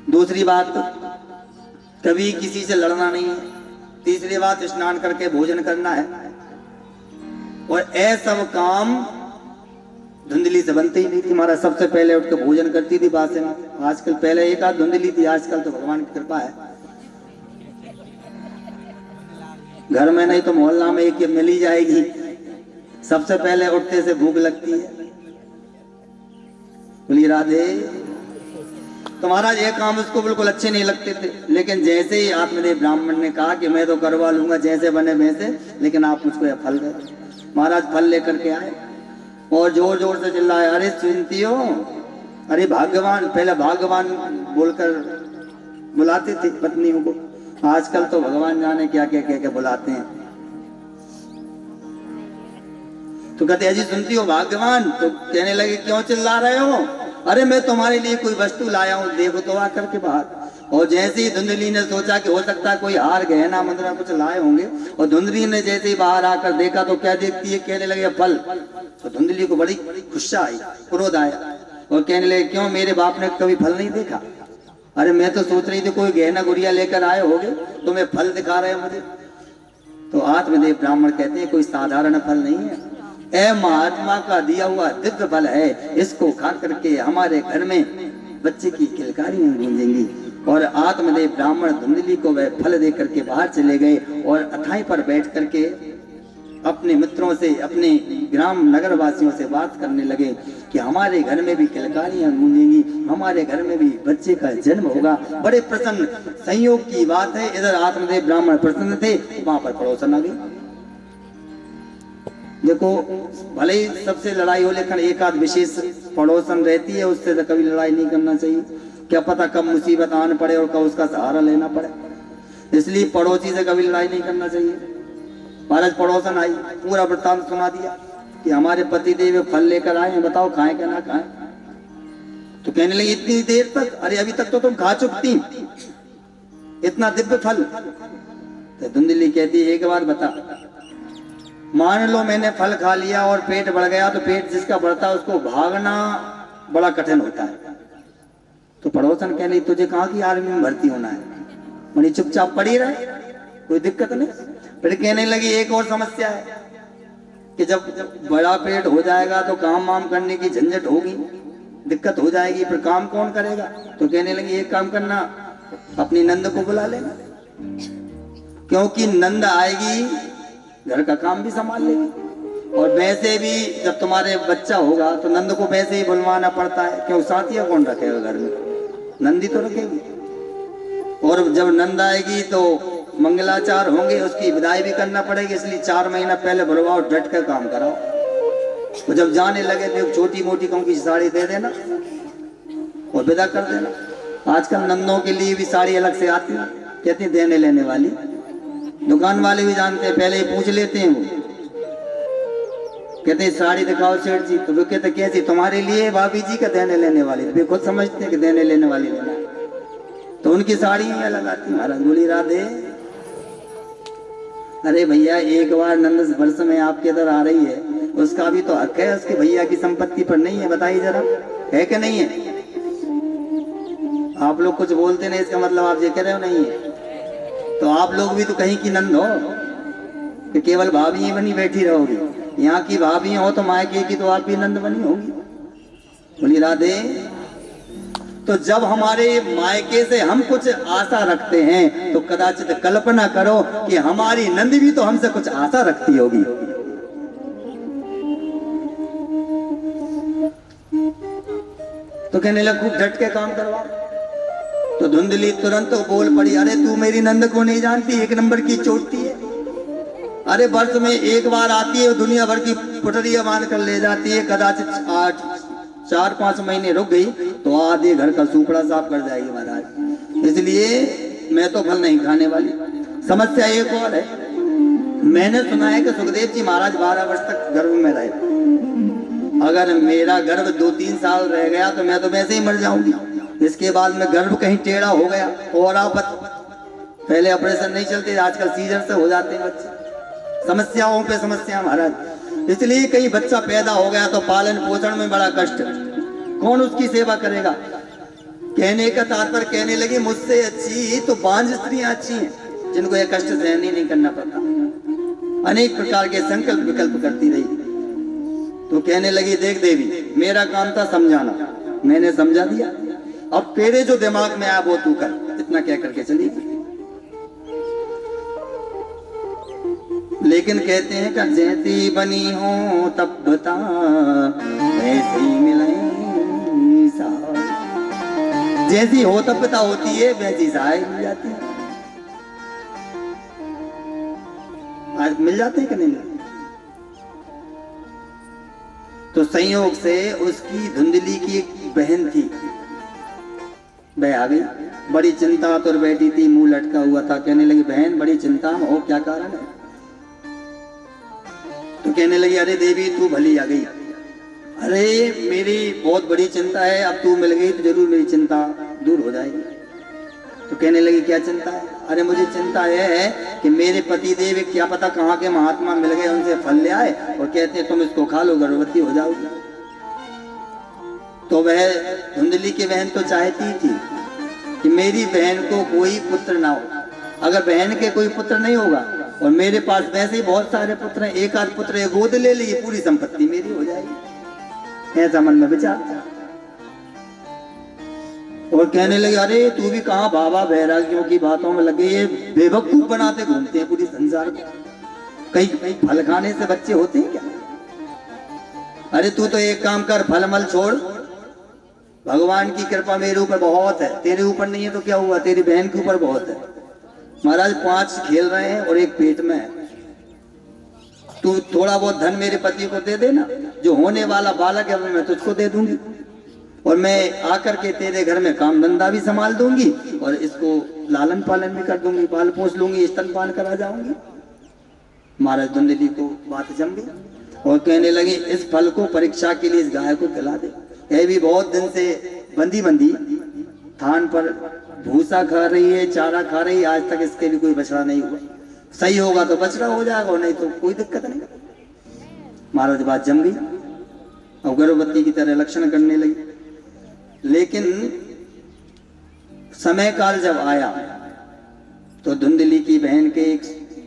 दूसरी बात कभी किसी से लड़ना नहीं है, तीसरी बात स्नान करके भोजन करना है। और ये सब काम धुंधली से बनते ही नहीं थी। महाराज सबसे पहले उठ के भोजन करती थी बासे में। आजकल पहले एक आध धुंधली थी, आजकल तो भगवान की कृपा है घर में नहीं तो मोहल्ला में एक मिल ही जाएगी। सबसे पहले उठते से भूख लगती है। बोली राधे। तो महाराज ये काम उसको बिल्कुल अच्छे नहीं लगते थे, लेकिन जैसे ही आत्मदेव ब्राह्मण ने कहा कि मैं तो करवा लूंगा जैसे बने वैसे, लेकिन आप मुझको यह फल दे। महाराज फल लेकर के आए और जोर जोर से चिल्लाए अरे सुनतियो, अरे भाग्यवान। पहले भाग्यवान बोलकर बुलाते थे पत्नियों को, आजकल तो भगवान जाने क्या क्या कह के बुलाते हैं। तो कहते अजी सुनती हो भाग्यवान? तो कहने लगे क्यों चिल्ला रहे हो? अरे मैं तुम्हारे लिए कोई वस्तु लाया हूँ, देखो तो आकर के बाहर। और जैसे ही धुंधली ने सोचा कि हो सकता है कोई हार गहना मुद्रा कुछ लाए होंगे, और धुंधली ने जैसे ही बाहर आकर देखा तो क्या देखती है? कहने लगे फल। तो धुंधली को बड़ी गुस्सा आई, क्रोध आया और कहने लगे क्यों मेरे बाप ने कभी फल नहीं देखा? अरे मैं तो सोच रही थी कोई गहना गुड़िया लेकर आए होगे, तुम्हें फल दिखा रहे हो मुझे। तो आत्मदेव ब्राह्मण कहते हैं कोई साधारण फल नहीं है, ए महात्मा का दिया हुआ दिव्य फल है। इसको खा करके हमारे घर में बच्चे की किलकारियां गूंजेंगी। और आत्मदेव ब्राह्मण धुंधली को वह फल दे करके बाहर चले गए और अथाई पर बैठ करके अपने मित्रों से, अपने ग्राम नगर वासियों से बात करने लगे कि हमारे घर में भी किलकारियां गूंजेंगी, हमारे घर में भी बच्चे का जन्म होगा। बड़े प्रसन्न, संयोग की बात है इधर आत्मदेव ब्राह्मण प्रसन्न थे, वहां पर पड़ोसन आ गई। देखो भले ही सबसे लड़ाई हो, लेकिन एक आध विशेष पड़ोसन रहती है, उससे तो कभी लड़ाई नहीं करना चाहिए। क्या पता कब मुसीबत आने पड़े और कब उसका सहारा लेना पड़े, इसलिए पड़ोसी से कभी लड़ाई नहीं करना चाहिए। महाराज पड़ोसन आई, पूरा वृत्तांत सुना दिया कि हमारे पति देव फल लेकर आए हैं, बताओ खाएं क्या ना खाएं। तो कहने लगी इतनी देर तक? अरे अभी तक तो तुम खा चुकती, इतना दिव्य फल। तो धुंधली कहती एक बार बता, मान लो मैंने फल खा लिया और पेट बढ़ गया, तो पेट जिसका बढ़ता है उसको भागना बड़ा कठिन होता है। तो पड़ोसन कह रही तुझे कहाँ की आर्मी में भर्ती होना है, मनी चुपचाप पड़ी रहे, कोई दिक्कत नहीं। फिर कहने लगी एक और समस्या है कि जब बड़ा पेट हो जाएगा तो काम वाम करने की झंझट होगी, दिक्कत हो जाएगी, फिर काम कौन करेगा? तो कहने लगी एक काम करना, अपनी नंद को बुला लेना, क्योंकि नंद आएगी घर का काम भी संभाल लेगी। और वैसे भी जब तुम्हारे बच्चा होगा तो नंद को वैसे ही बुलवाना पड़ता है, क्यों साथिया कौन रखेगा घर में, नंदी तो रखेगी। और जब नंद आएगी तो मंगलाचार होंगे, उसकी विदाई भी करना पड़ेगी, इसलिए 4 महीना पहले बुलवाओ, डट कर काम कराओ। तो जब जाने लगे तो छोटी मोटी कहूँ की साड़ी दे देना और विदा कर देना। आजकल नंदों के लिए भी साड़ी अलग से आती है, कहती देने लेने वाली। दुकान वाले भी जानते हैं, पहले ही पूछ लेते हैं, वो कहते हैं साड़ी दिखाओ सेठ जी, तो वो कहते कैसी? तुम्हारे लिए भाभी जी का देने लेने वाली। तो वे खुद समझते हैं कि देने लेने वाली लेना, तो उनकी साड़ी ही अलग आती। महाराज बोली राधे। अरे भैया एक बार नंद वर्ष में आपके इधर आ रही है, उसका भी तो हक है, उसके भैया की संपत्ति पर नहीं है? बताइए जरा, है कि नहीं है? आप लोग कुछ बोलते नहीं, इसका मतलब आप ये कह रहे हो नहीं है। तो आप लोग भी तो कहीं की नंद हो कि केवल भाभी ही बनी बैठी रहोगी? यहाँ की भाभी हो तो मायके की तो आप भी नंद बनी होगी। बोली राधे। तो जब हमारे मायके से हम कुछ आशा रखते हैं तो कदाचित कल्पना करो कि हमारी नंद भी तो हमसे कुछ आशा रखती होगी। तो कहने लगा खूब डट के काम करवा। तो धुंधली तुरंत बोल पड़ी, अरे तू मेरी नंद को नहीं जानती, 1 नंबर की चोटती है। अरे वर्ष में एक बार आती है, दुनिया भर की पुटरिया मान कर ले जाती है, कदाचित 4-5 महीने रुक गई तो आधे घर का सूपड़ा साफ कर जाएगी महाराज। इसलिए मैं तो फल नहीं खाने वाली। समस्या एक और है, मैंने सुना है कि सुखदेव जी महाराज 12 वर्ष तक गर्भ में रहे। अगर मेरा गर्भ 2-3 साल रह गया तो मैं तो वैसे ही मर जाऊंगी। इसके बाद में गर्भ कहीं टेढ़ा हो गया और आपत, पहले ऑपरेशन नहीं चलते, आजकल सीजर से हो जाते हैं बच्चे। समस्याओं पे समस्या महाराज। इसलिए कहीं बच्चा पैदा हो गया तो पालन पोषण में बड़ा कष्ट, कौन उसकी सेवा करेगा। कहने का तात्पर्य, कहने लगी मुझसे अच्छी तो बांझ स्त्रियां अच्छी हैं जिनको यह कष्ट सहन ही नहीं करना पड़ता। अनेक प्रकार के संकल्प विकल्प करती रही तो कहने लगी देख देवी, मेरा काम था समझाना, मैंने समझा दिया, अब तेरे जो दिमाग में आया वो तू कर। इतना कह करके चली गई। लेकिन कहते हैं कि जैसी बनी हो तब बता वैसी मिले साथ, जैसी हो तब बता होती है वैसी सहाय मिल जाती है। आज मिल जाते हैं कि नहीं मिलते? तो संयोग से उसकी धुंधली की एक बहन थी, वह आ गई, बड़ी चिंता तो बैठी थी, मुंह लटका हुआ था। कहने लगी बहन बड़ी चिंता में हो, क्या कारण है? तो कहने लगी अरे देवी तू भली आ गई, अरे मेरी बहुत बड़ी चिंता है, अब तू मिल गई तो जरूर मेरी चिंता दूर हो जाएगी। तो कहने लगी क्या चिंता है? अरे मुझे चिंता यह है कि मेरे पति देव क्या पता कहाँ के महात्मा मिल गए, उनसे फल ले आए और कहते हैं तुम इसको खा लो गर्भवती हो जाओगी। तो वह धुंधली की बहन तो चाहती थी कि मेरी बहन को कोई पुत्र ना हो। अगर बहन के कोई पुत्र नहीं होगा और मेरे पास वैसे ही बहुत सारे पुत्र हैं, एक आध पुत्र गोद ले लिए पूरी संपत्ति मेरी हो जाएगी, ऐसा मन में विचार। और कहने लगे अरे तू भी कहाँ बाबा वैरागियों की बातों में लगे, ये बेवकूफ बनाते घूमते हैं पूरी संसार को, कहीं फल खाने से बच्चे होते हैं क्या? अरे तू तो एक काम कर, फल मल छोड़, भगवान की कृपा मेरे ऊपर बहुत है, तेरे ऊपर नहीं है तो क्या हुआ, तेरी बहन के ऊपर बहुत है। महाराज 5 खेल रहे हैं और एक पेट में है, तू थोड़ा बहुत धन मेरे पति को दे देना, जो होने वाला बालक है मैं तुझको दे दूंगी और मैं आकर के तेरे घर में काम धंधा भी संभाल दूंगी और इसको लालन पालन भी कर दूंगी, पाल पोस लूंगी, स्तनपान करा जाऊंगी। महाराज धुंधली को बात जम गई और कहने लगे इस फल को परीक्षा के लिए इस गाय को खिला दे, यह भी बहुत दिन से बंदी थान पर भूसा खा रही है, चारा खा रही है, आज तक इसके भी कोई बछड़ा नहीं हुआ, सही होगा तो बछड़ा हो जाएगा और नहीं तो कोई दिक्कत नहीं। महाराज बात जम गई और गर्भवती की तरह लक्षण करने लगी। लेकिन समय काल जब आया तो धुंधली की बहन के एक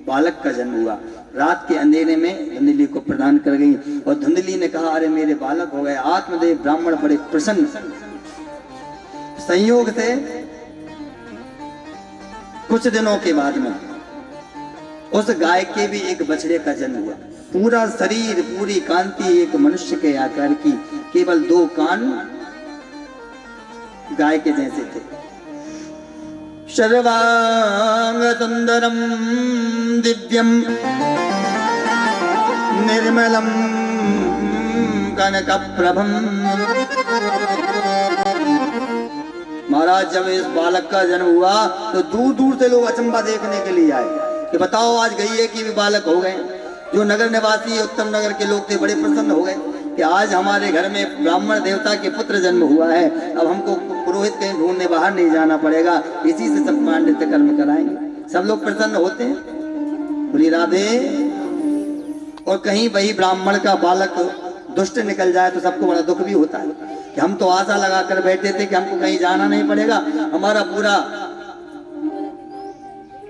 बालक का जन्म हुआ। रात के अंधेरे में धुंधली को प्रदान कर गई और धुंधली ने कहा अरे मेरे बालक हो गए। आत्मदेव ब्राह्मण बड़े प्रसन्न। संयोग से कुछ दिनों के बाद में उस गाय के भी एक बछड़े का जन्म हुआ। पूरा शरीर, पूरी कांति एक मनुष्य के आकार की, केवल 2 कान गाय के जैसे थे। सर्वांग सुंदरम दिव्यम निर्मलम कनक प्रभम। महाराज जब इस बालक का जन्म हुआ तो दूर दूर से लोग अचंबा देखने के लिए आए कि बताओ आज गईए की भी बालक हो गए। जो नगर निवासी उत्तम नगर के लोग थे बड़े प्रसन्न हो गए कि आज हमारे घर में ब्राह्मण देवता के पुत्र जन्म हुआ है, अब हमको पुरोहित कहीं ढूंढने बाहर नहीं जाना पड़ेगा, इसी से सब पांडित्य कर्म कराएंगे। सब लोग प्रसन्न होते हैं, बोली राधे। और कहीं वही ब्राह्मण का बालक दुष्ट निकल जाए तो सबको बड़ा दुख भी होता है कि हम तो आशा लगा कर बैठे थे कि हमको कहीं जाना नहीं पड़ेगा, हमारा पूरा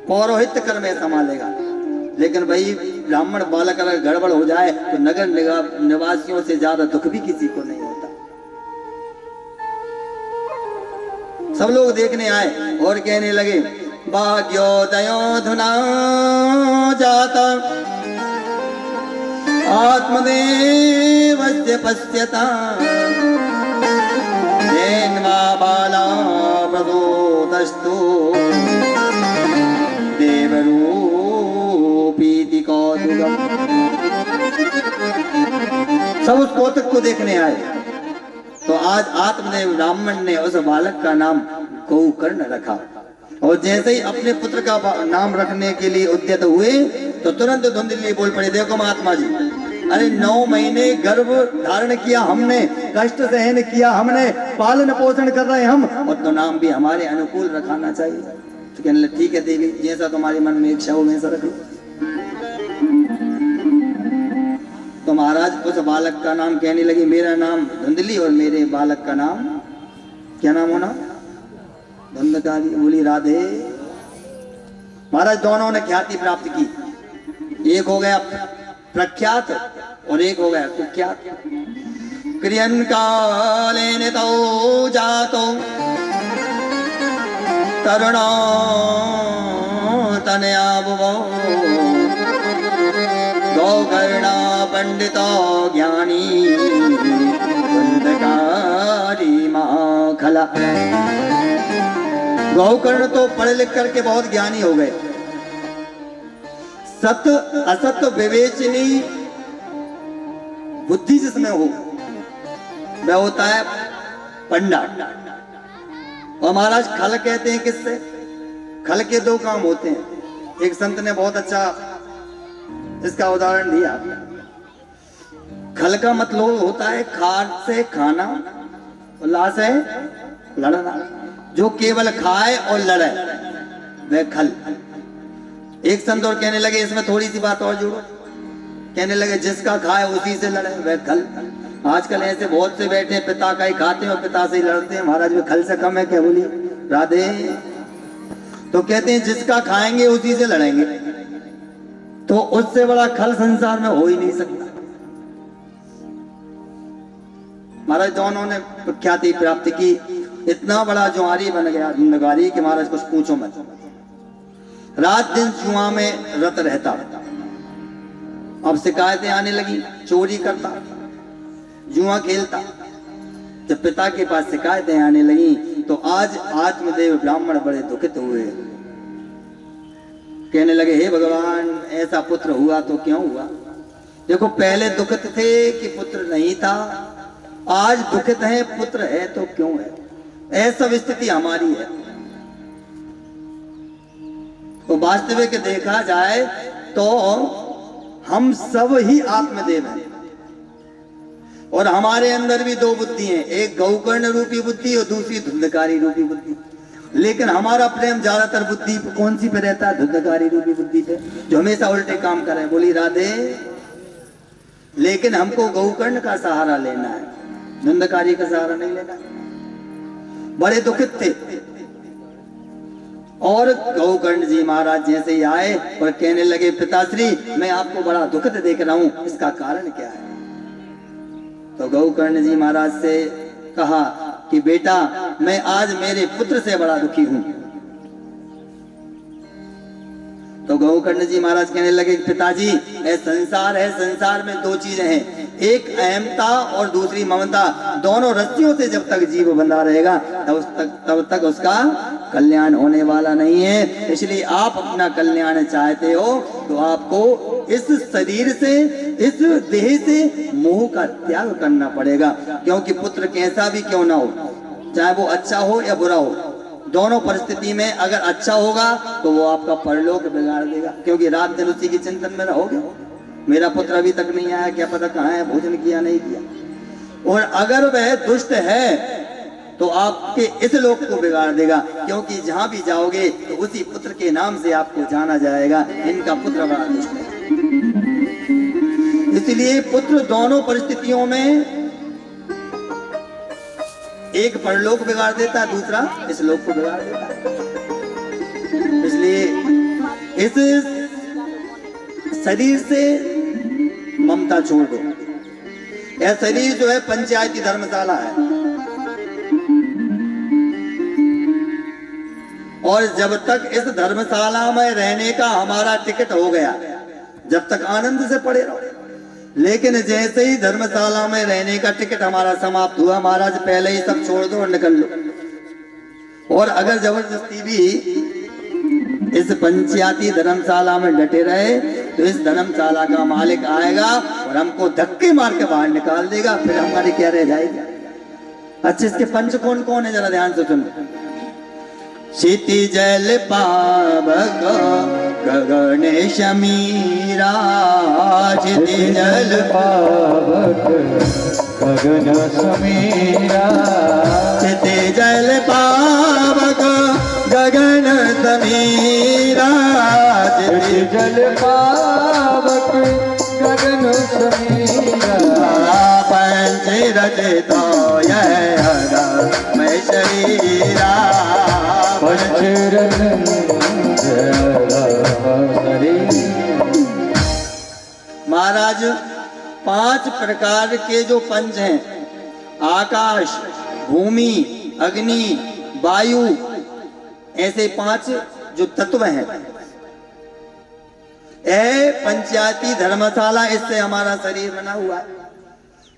पौरोहित्य कर्म संभालेगा। लेकिन वही ब्राह्मण बालक अगर गड़बड़ हो जाए तो नगर निवासियों से ज्यादा दुख भी किसी को नहीं होता। सब लोग देखने आए और कहने लगे भाग्योदयोधुना जाता आत्मदेवस्य पश्यता येन्वा बाला प्रदोतस्तु देवरूपीति कौतुकम्। सब उस कौतुक को देखने आए तो आज आत्मदेव ब्राह्मण ने उस बालक का नाम गोकर्ण रखा और जैसे ही अपने पुत्र का नाम रखने के लिए उद्यत हुए तो तुरंत धुंधली बोल पड़े, देखो महात्मा जी, अरे 9 महीने गर्भ धारण किया हमने, कष्ट सहन किया हमने, पालन पोषण कर रहे हम, और तो नाम भी हमारे अनुकूल रखाना चाहिए। तो कहने लगे ठीक है देवी, जैसा तुम्हारे मन में इच्छा हो वैसा रख लो। तो महाराज उस बालक का नाम कहने लगी, मेरा नाम धुंधली और मेरे बालक का नाम क्या नाम होना? धुंधकारी। बोली राधे। महाराज दोनों ने ख्याति प्राप्त की, एक हो गया प्रख्यात और एक हो गया कुख्यात। क्रियन कालेन तो जातो तरुणो तनया भुवो गौकर्णा पंडितो ज्ञानी धुंधकारी माखला। गौकर्ण तो पढ़े लिख करके बहुत ज्ञानी हो गए, सत्य असत्य विवेचनी बुद्धि जिसमें हो वह होता है पंडा। और महाराज खल कहते हैं किससे? खल के 2 काम होते हैं। एक संत ने बहुत अच्छा इसका उदाहरण दिया। खल का मतलब होता है खाट से खाना और ला से लड़ना। जो केवल खाए और लड़े वह खल। एक संत और कहने लगे इसमें थोड़ी सी बात और जोड़ो, कहने लगे जिसका खाए उसी से लड़े वह खल। आजकल ऐसे बहुत से बैठे हैं, पिता का ही खाते हैं और पिता से ही लड़ते हैं। महाराज वे खल से कम है क्या? बोलिए राधे। तो कहते हैं जिसका खाएंगे उसी से लड़ेंगे, तो उससे बड़ा खल संसार में हो ही नहीं सकता। महाराज दोनों ने ख्याति प्राप्त की, इतना बड़ा जुआरी बन गया धुंधकारी कि महाराज कुछ पूछो मत। रात दिन जुआ में रत रहता। अब शिकायतें आने लगी, चोरी करता, जुआ खेलता। जब पिता के पास शिकायतें आने लगी तो आज आत्मदेव ब्राह्मण बड़े दुखित हुए। कहने लगे हे भगवान, ऐसा पुत्र हुआ तो क्यों हुआ? देखो पहले दुखित थे कि पुत्र नहीं था, आज दुखित है पुत्र है तो क्यों है? ऐसा स्थिति हमारी है। तो वास्तविक देखा जाए तो हम सब ही आत्मदेव हैं और हमारे अंदर भी 2 बुद्धि हैं, एक गौकर्ण रूपी बुद्धि और दूसरी धुंधकारी रूपी बुद्धि। लेकिन हमारा प्रेम ज्यादातर बुद्धि कौन सी पे रहता है? धुंधकारी रूपी बुद्धि पे, जो हमेशा उल्टे काम करे। बोली राधे। लेकिन हमको गौकर्ण का सहारा लेना है, धुंधकारी का सहारा नहीं लेना। बड़े दुखित थे और गौकर्ण जी महाराज जैसे ही आए और कहने लगे पिताश्री मैं आपको बड़ा दुखित देख रहा हूं, इसका कारण क्या है? तो गौकर्ण जी महाराज से कहा कि बेटा मैं आज मेरे पुत्र से बड़ा दुखी हूं। तो गौकर्ण जी महाराज कहने लगे पिताजी ये संसार है, संसार में 2 चीजें हैं, एक अहमता और दूसरी ममता। दोनों रस्सियों से जब तक जीव बंधा रहेगा तब तक उसका कल्याण होने वाला नहीं है। इसलिए आप अपना कल्याण चाहते हो तो आपको इस शरीर से, इस देह से मोह का त्याग करना पड़ेगा। क्योंकि पुत्र कैसा भी क्यों ना हो, चाहे वो अच्छा हो या बुरा हो, दोनों परिस्थिति में अगर अच्छा होगा तो वो आपका परलोक बिगाड़ देगा। क्योंकि रात दिन उसी के चिंतन में रहोगे, मेरा पुत्र अभी तक नहीं आया, क्या पता कहाँ है, भोजन किया नहीं किया। और अगर वह दुष्ट है तो आपके इस लोक को बिगाड़ देगा। क्योंकि जहां भी जाओगे तो उसी पुत्र के नाम से आपको जाना जाएगा, इनका पुत्र बड़ा दुष्ट है। इसलिए पुत्र दोनों परिस्थितियों में एक परलोक बिगाड़ देता है, दूसरा इस लोक को बिगाड़ देता है। इसलिए इस शरीर से ममता छोड़ दो। यह शरीर जो है पंचायती धर्मशाला है और जब तक इस धर्मशाला में रहने का हमारा टिकट हो गया, जब तक आनंद से पड़े रहो। लेकिन जैसे ही धर्मशाला में रहने का टिकट हमारा समाप्त हुआ, महाराज पहले ही सब छोड़ दो और निकल लो। और अगर जबरदस्ती भी इस पंचायती धर्मशाला में डटे रहे तो इस धर्मशाला का मालिक आएगा और हमको धक्के मार के बाहर निकाल देगा, फिर हमारी क्या रह जाएगी। अच्छा इसके पंच कौन कौन है जरा ध्यान से सुनो। क्षिति जल पावक गगन समीरा, क्षिति जल पावक गगन समीरा, क्षिति जल पावक गगन समीरा, क्षिति जल पावक गगन समीरा, पंच रचितो यह मैं शरीरा, पंचरत्न महाराज 5 प्रकार के जो पंच हैं, आकाश, भूमि, अग्नि, वायु, ऐसे 5 जो तत्व हैं, यह पंचायती धर्मशाला, इससे हमारा शरीर बना हुआ है।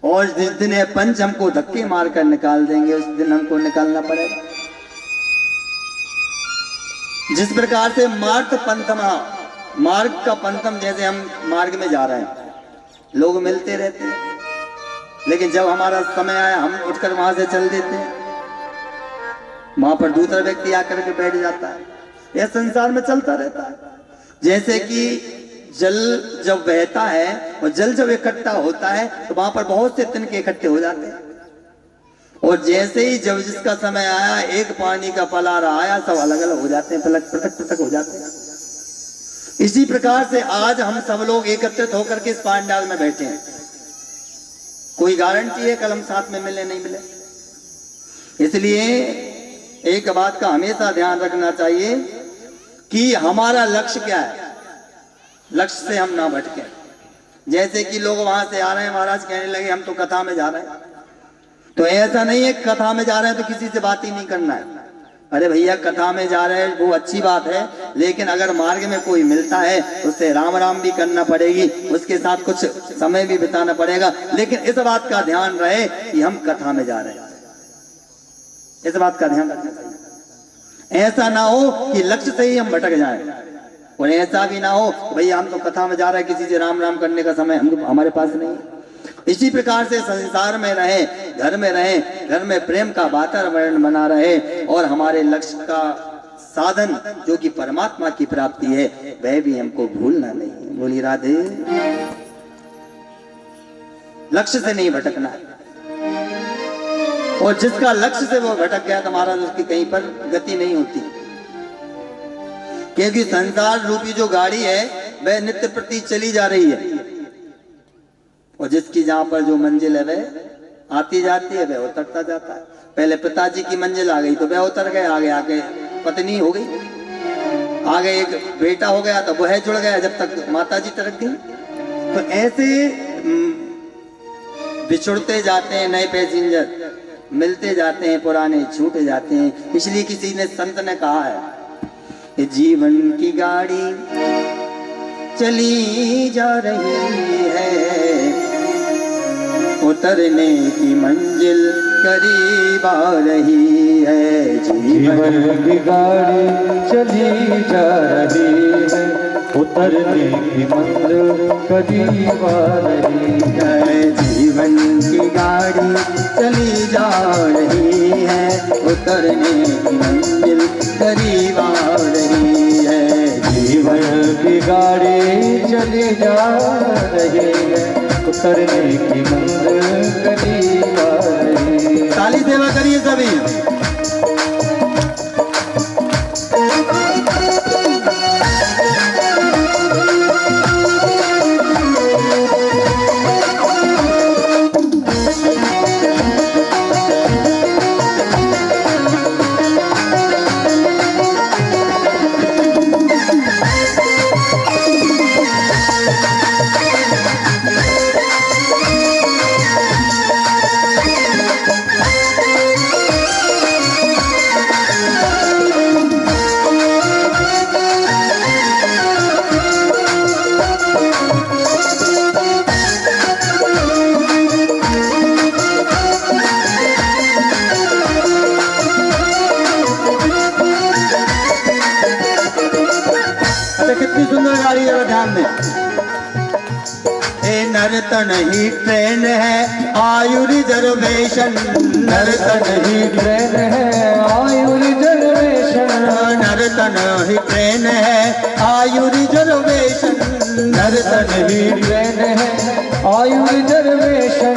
और जिस दिन ये पंच हमको धक्के मारकर निकाल देंगे, उस दिन हमको निकालना पड़ेगा। जिस प्रकार से मार्ग पंथमा, मार्ग का पंथम, जैसे हम मार्ग में जा रहे हैं, लोग मिलते रहते हैं, लेकिन जब हमारा समय आया हम उठकर वहां से चल देते हैं, वहां पर दूसरा व्यक्ति आकर के बैठ जाता है। यह संसार में चलता रहता है। जैसे कि जल जब बहता है और जल जब इकट्ठा होता है तो वहां पर बहुत से तिनके इकट्ठे हो जाते हैं, और जैसे ही जब जिसका समय आया, एक पानी का पलारा आया, सब अलग अलग हो जाते हैं, पृथक पृथक हो जाते हैं। इसी प्रकार से आज हम सब लोग एकत्रित होकर के इस पांडाल में बैठे हैं। कोई गारंटी है कल हम साथ में मिले नहीं मिले? इसलिए एक बात का हमेशा ध्यान रखना चाहिए कि हमारा लक्ष्य क्या है, लक्ष्य से हम ना भटके। जैसे कि लोग वहां से आ रहे हैं, महाराज कहने लगे हम तो कथा में जा रहे हैं, तो ऐसा नहीं है कथा में जा रहे हैं तो किसी से बात ही नहीं करना है। अरे भैया, कथा में जा रहे हैं वो अच्छी बात है, लेकिन अगर मार्ग में कोई मिलता है उससे राम राम भी करना पड़ेगी, उसके साथ कुछ समय भी बिताना पड़ेगा, लेकिन इस बात का ध्यान रहे कि हम कथा में जा रहे हैं। इस बात का ध्यान रखना चाहिए। ऐसा ना हो कि लक्ष्य से ही हम भटक जाएं, और ऐसा भी ना हो भैया हम तो कथा में जा रहे हैं, किसी से राम राम करने का समय हमारे पास नहीं है। इसी प्रकार से संसार में रहे, घर में रहे, घर में प्रेम का वातावरण बना रहे, और हमारे लक्ष्य का साधन जो कि परमात्मा की प्राप्ति है वह भी हमको भूलना नहीं। बोली राधे। लक्ष्य से नहीं भटकना है, और जिसका लक्ष्य से वो भटक गया तो महाराज उसकी कहीं पर गति नहीं होती, क्योंकि संसार रूपी जो गाड़ी है वह नित्य प्रति चली जा रही है, और जिसकी जहां पर जो मंजिल है वह आती जाती है, वह उतरता जाता है। पहले पिताजी की मंजिल आ गई तो वह उतर गए, आगे आगे पत्नी हो गई, आगे एक बेटा हो गया तो वह जुड़ गया जब तक माताजी तरक गई। तो ऐसे बिछुड़ते जाते हैं नए पैसेंजर, मिलते जाते हैं पुराने छूटे जाते हैं। इसलिए किसी ने संत ने कहा है कि जीवन की गाड़ी चली जा रही है, उतरने की मंजिल करीब आ रही है। जीवन की गाड़ी चली जा रही है, उतरने की मंजिल करीब आ रही है। जीवन की गाड़ी चली जा रही है, उतरने की मंजिल करीब आ रही है। जीवन की गाड़ी चली जा रही है, उतरने की मंजिल करीब आ रही है। ताली सेवा करिए सभी। नर्तन ही ट्रेन है आयु रिजर्वेशन, नर्तन ही ट्रेन है आयु रिजर्वेशन, नर्तन ही ट्रेन है आयु रिजर्वेशन, नर्तन ही ट्रेन है आयु रिजर्वेशन,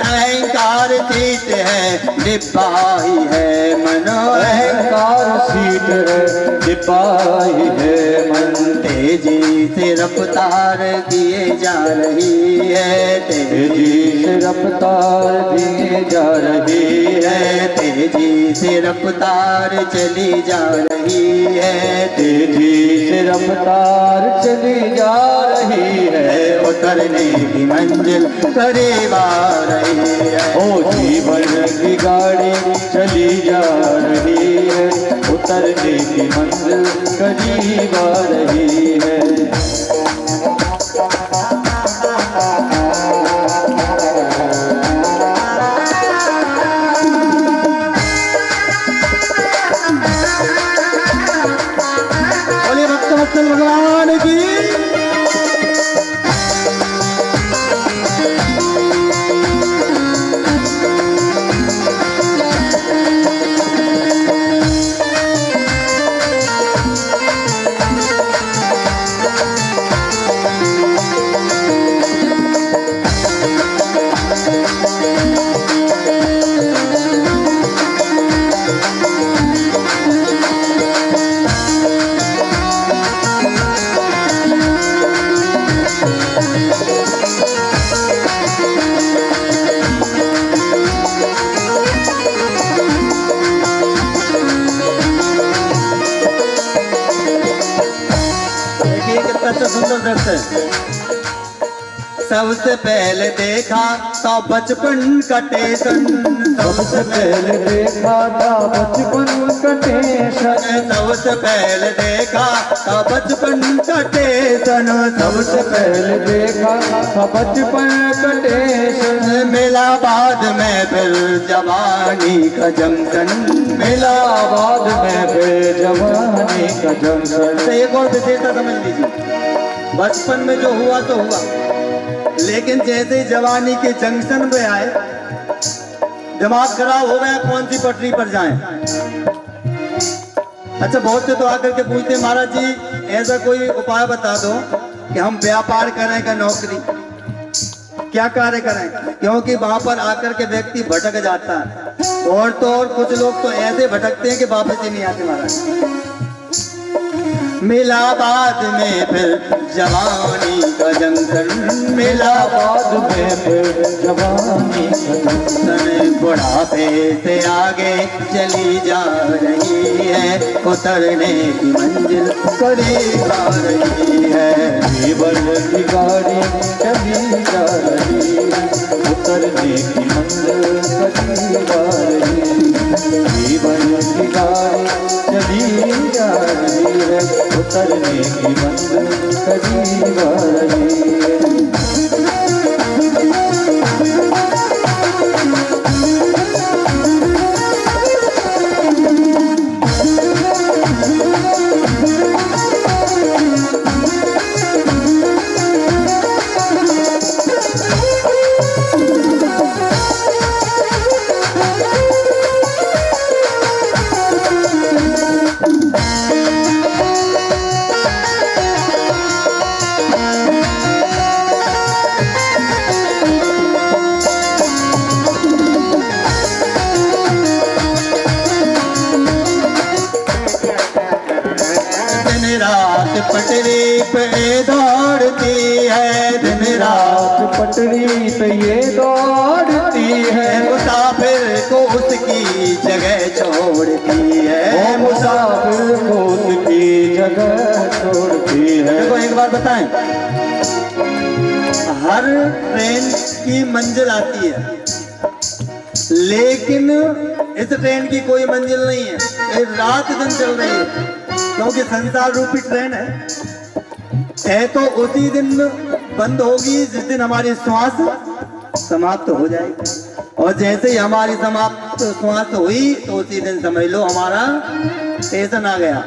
अहंकार सीट है डिब्बा ही है मन, अहंकार सीट है डिब्बा ही है मन, तेजी से रफ्तार किए जा रही है, तेजी से रफ्तार दिए जा रही है, तेजी से रफ्तार चली जा रही है, तेजी से रफ्तार चली जा रही है, उतरने की मंजिल करीब आ रही है, ओ जीवन की गाड़ी चली जा रही है, उतरने की मंजिल करीब आ रही है। बोलिए भक्तवत्सल भगवान की। सुंदर दृश्य सबसे पहले देखा तो बचपन का टेंशन, सबसे पहले देखा था बचपन का टेंशन, सबसे पहले देखा तो बचपन का टेंशन, सबसे पहले देखा था बचपन का टेंशन, मिला बाद में फिर जवानी का जंक्शन, मिला बाद में फिर जवानी का जंक्शन। तो एक और विशेषता समझ लीजिए, बचपन में जो हुआ तो हुआ, लेकिन जैसे ही जवानी के जंक्शन पे आए दिमाग खराब हो गया, कौन सी पटरी पर जाएं। अच्छा, बहुत से तो आकर के पूछते हैं महाराज जी ऐसा कोई उपाय बता दो कि हम व्यापार करें का नौकरी क्या कार्य करें, क्योंकि वहां पर आकर के व्यक्ति भटक जाता है, और तो और कुछ लोग तो ऐसे भटकते हैं कि वापस ही नहीं आते महाराज। मिला बाद में फिर जवानी का जंक्शन, मिला बाद में फिर जवानी का जंक्शन, बुढ़ापे से आगे चली जा रही है, उतरने की मंजिल करीब आ रही है, जीवन की गाड़ी चली जा रही है, उतरने की मंजिल करीब आ रही है, जीवन की गाड़ी चली जा रही है, उतरने की मंजिल करीब आ रही है। पटरी पे दौड़ती है, दिन रात पटरी पे ये दौड़ती है, मुसाफिर को उसकी जगह छोड़ती है, मुसाफिर को उसकी जगह छोड़ती है। देखो एक बात बताएं, हर ट्रेन की मंजिल आती है, लेकिन इस ट्रेन की कोई मंजिल नहीं है, ये रात दिन चल रही है, क्योंकि संसार रूपी ट्रेन है तो उसी दिन बंद होगी जिस दिन हमारी श्वास समाप्त हो जाएगी, और जैसे ही हमारी समाप्त श्वास हुई तो उसी दिन समझ लो हमारा स्टेशन आ गया।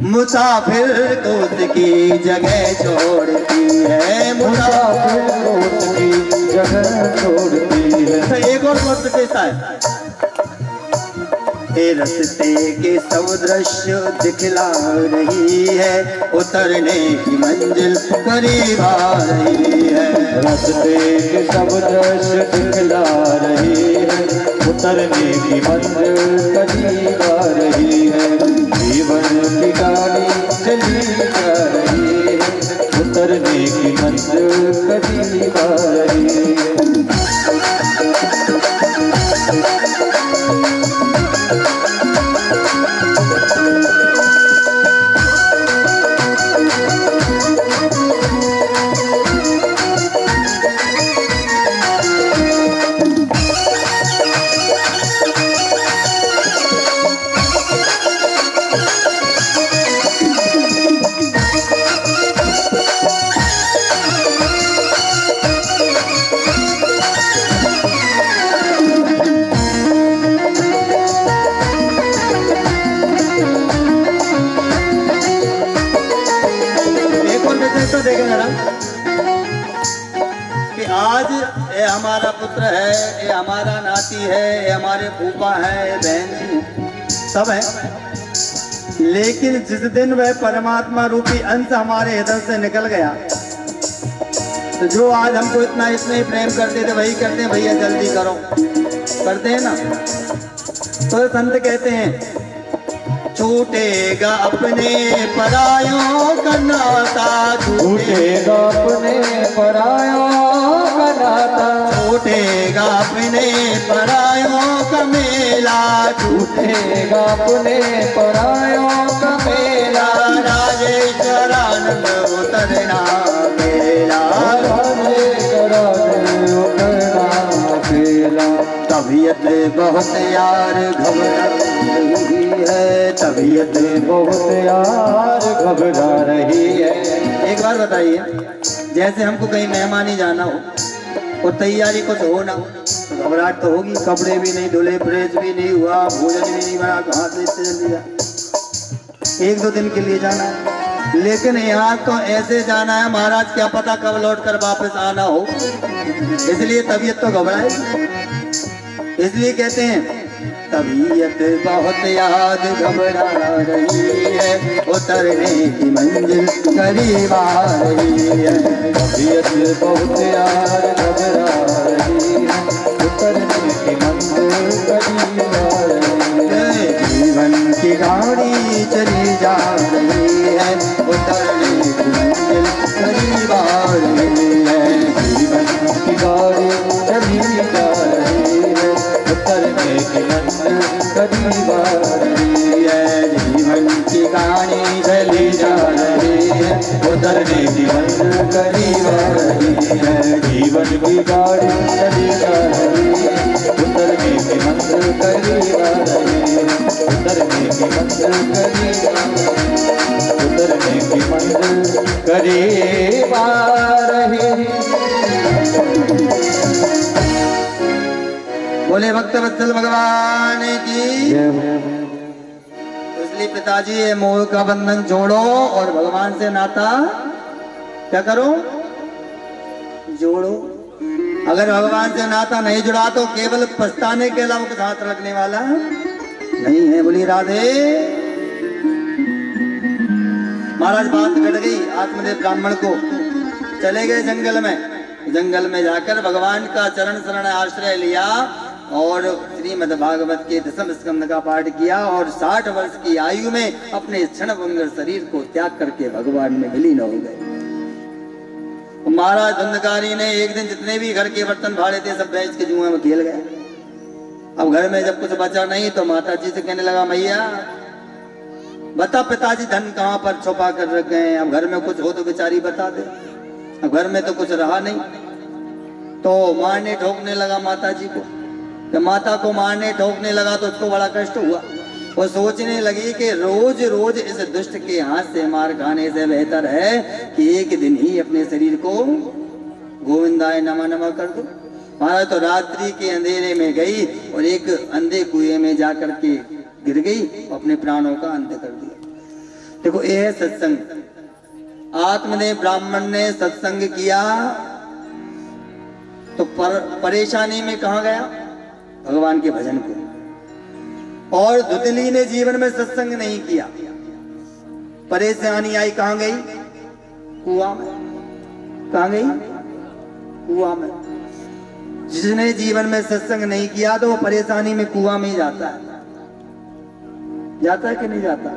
मुसाफिर को उसकी जगह छोड़ती है, मुसाफिर को उसकी जगह छोड़ती है। एक और बात विशेषता है, ये रस्ते के सब दृश्य दिखला रही है, उतरने की मंजिल करीब आ रही है। रास्ते के सब दृश्य दिखला रही है, उतरने की मंजिल करीब आ रही है। जीवन की गाड़ी चली जा रही है, उतरने की मंजिल करीब आ रही है। तो देखें जरा कि आज ये हमारा पुत्र है, ये हमारा नाती है, ये हमारे फूफा है, बहन जी सब है, लेकिन जिस दिन वह परमात्मा रूपी अंश हमारे हृदय से निकल गया, तो जो आज हमको इतना इसमें प्रेम करते थे वही करते हैं, भैया जल्दी करो, करते हैं ना। तो संत कहते हैं छूटेगा अपने परायों का नाता, छूटेगा अपने परायों का नाता, छूटेगा अपने परायों का मेला, छूटेगा अपने परायों का मेला। राजेश्वरानंद उतरना मेला, राजेश्वरानंद उतरना मेला। तबीयत बहुत यार घबरा रही है, तबीयत बहुत यार घबरा रही है। एक बार बताइए, जैसे हमको कहीं मेहमानी जाना हो और तैयारी कुछ हो ना हो तो घबराहट तो होगी, कपड़े भी नहीं धुले, प्रेस भी नहीं हुआ, भोजन भी नहीं बना, कहाँ से इतने जल्दी जा, एक दो दिन के लिए जाना है। लेकिन यहाँ तो ऐसे जाना है महाराज, क्या पता कब लौट कर वापस आना हो, इसलिए तबीयत तो घबराएगी। इसलिए कहते हैं तबीयत बहुत याद घबरा रही है, उतरने की मंजिल करीब आ रही है। तबीयत बहुत यार घबरा रही है, उतरने की मंजिल करीब आ रही है। जीवन की गाड़ी चली जा रही है, उतरने की मंजिल करीब आ रही है। जीवन की गाड़ी चली जा रही है, उतरने की मंजिल करीब आ रही है। जीवन की गाड़ी चली जा रही है, उतरने की मंजिल करीब आ रही है। जीवन की गाड़ी चली जा रही है, उतरने की मंजिल करीब आ रही है। उतरने की मंजिल करीब आ रही है, उतरने की मंजिल करीब आ रही है। बोले भक्त वत्सल भगवान की। इसलिए पिताजी ये मोह का बंधन जोड़ो और भगवान से नाता क्या करो, जोड़ो। अगर भगवान से नाता नहीं जुड़ा तो केवल पछताने के अलावा कुछ हाथ रखने वाला नहीं है। बोली राधे। महाराज बात घट गई, आत्मदेव ब्राह्मण को चले गए जंगल में। जंगल में जाकर भगवान का चरण शरण आश्रय लिया और श्रीमद् भागवत के 10वें स्कंद का पाठ किया और 60 वर्ष की आयु में अपने क्षणभंगुर शरीर को त्याग करके भगवान में विलीन हो गए। महाराज धुंधकारी ने एक दिन जितने भी घर के बर्तन भाड़े थे सब बेच के जुए में खेल गए। अब घर में जब कुछ बचा नहीं तो माता जी से कहने लगा, मैया बता पिताजी धन कहाँ पर छुपा कर रख गए, अब घर में कुछ हो तो बेचारी बता दे। अब घर में तो कुछ रहा नहीं तो मारने ठोकने लगा माता जी को। जब माता को मारने ठोकने लगा तो उसको बड़ा कष्ट हुआ। वो सोचने लगी कि रोज रोज इस दुष्ट के हाथ से मार खाने से बेहतर है कि एक दिन ही अपने शरीर को गोविंदाय नमः नमः कर दो। महाराज तो रात्रि के अंधेरे में गई और एक अंधे कुएं में जाकर के गिर गई, अपने प्राणों का अंत कर दिया। देखो ये है सत्संग। आत्मदेव ब्राह्मण ने सत्संग किया तो परेशानी में कहाँ गया, भगवान के भजन को। और धुतली ने जीवन में सत्संग नहीं किया, परेशानी आई, कहां गई? कुआं में। कहां गई? कुआं में। जिसने जीवन में सत्संग नहीं किया तो वो परेशानी में कुआं में ही जाता है। जाता है कि नहीं जाता?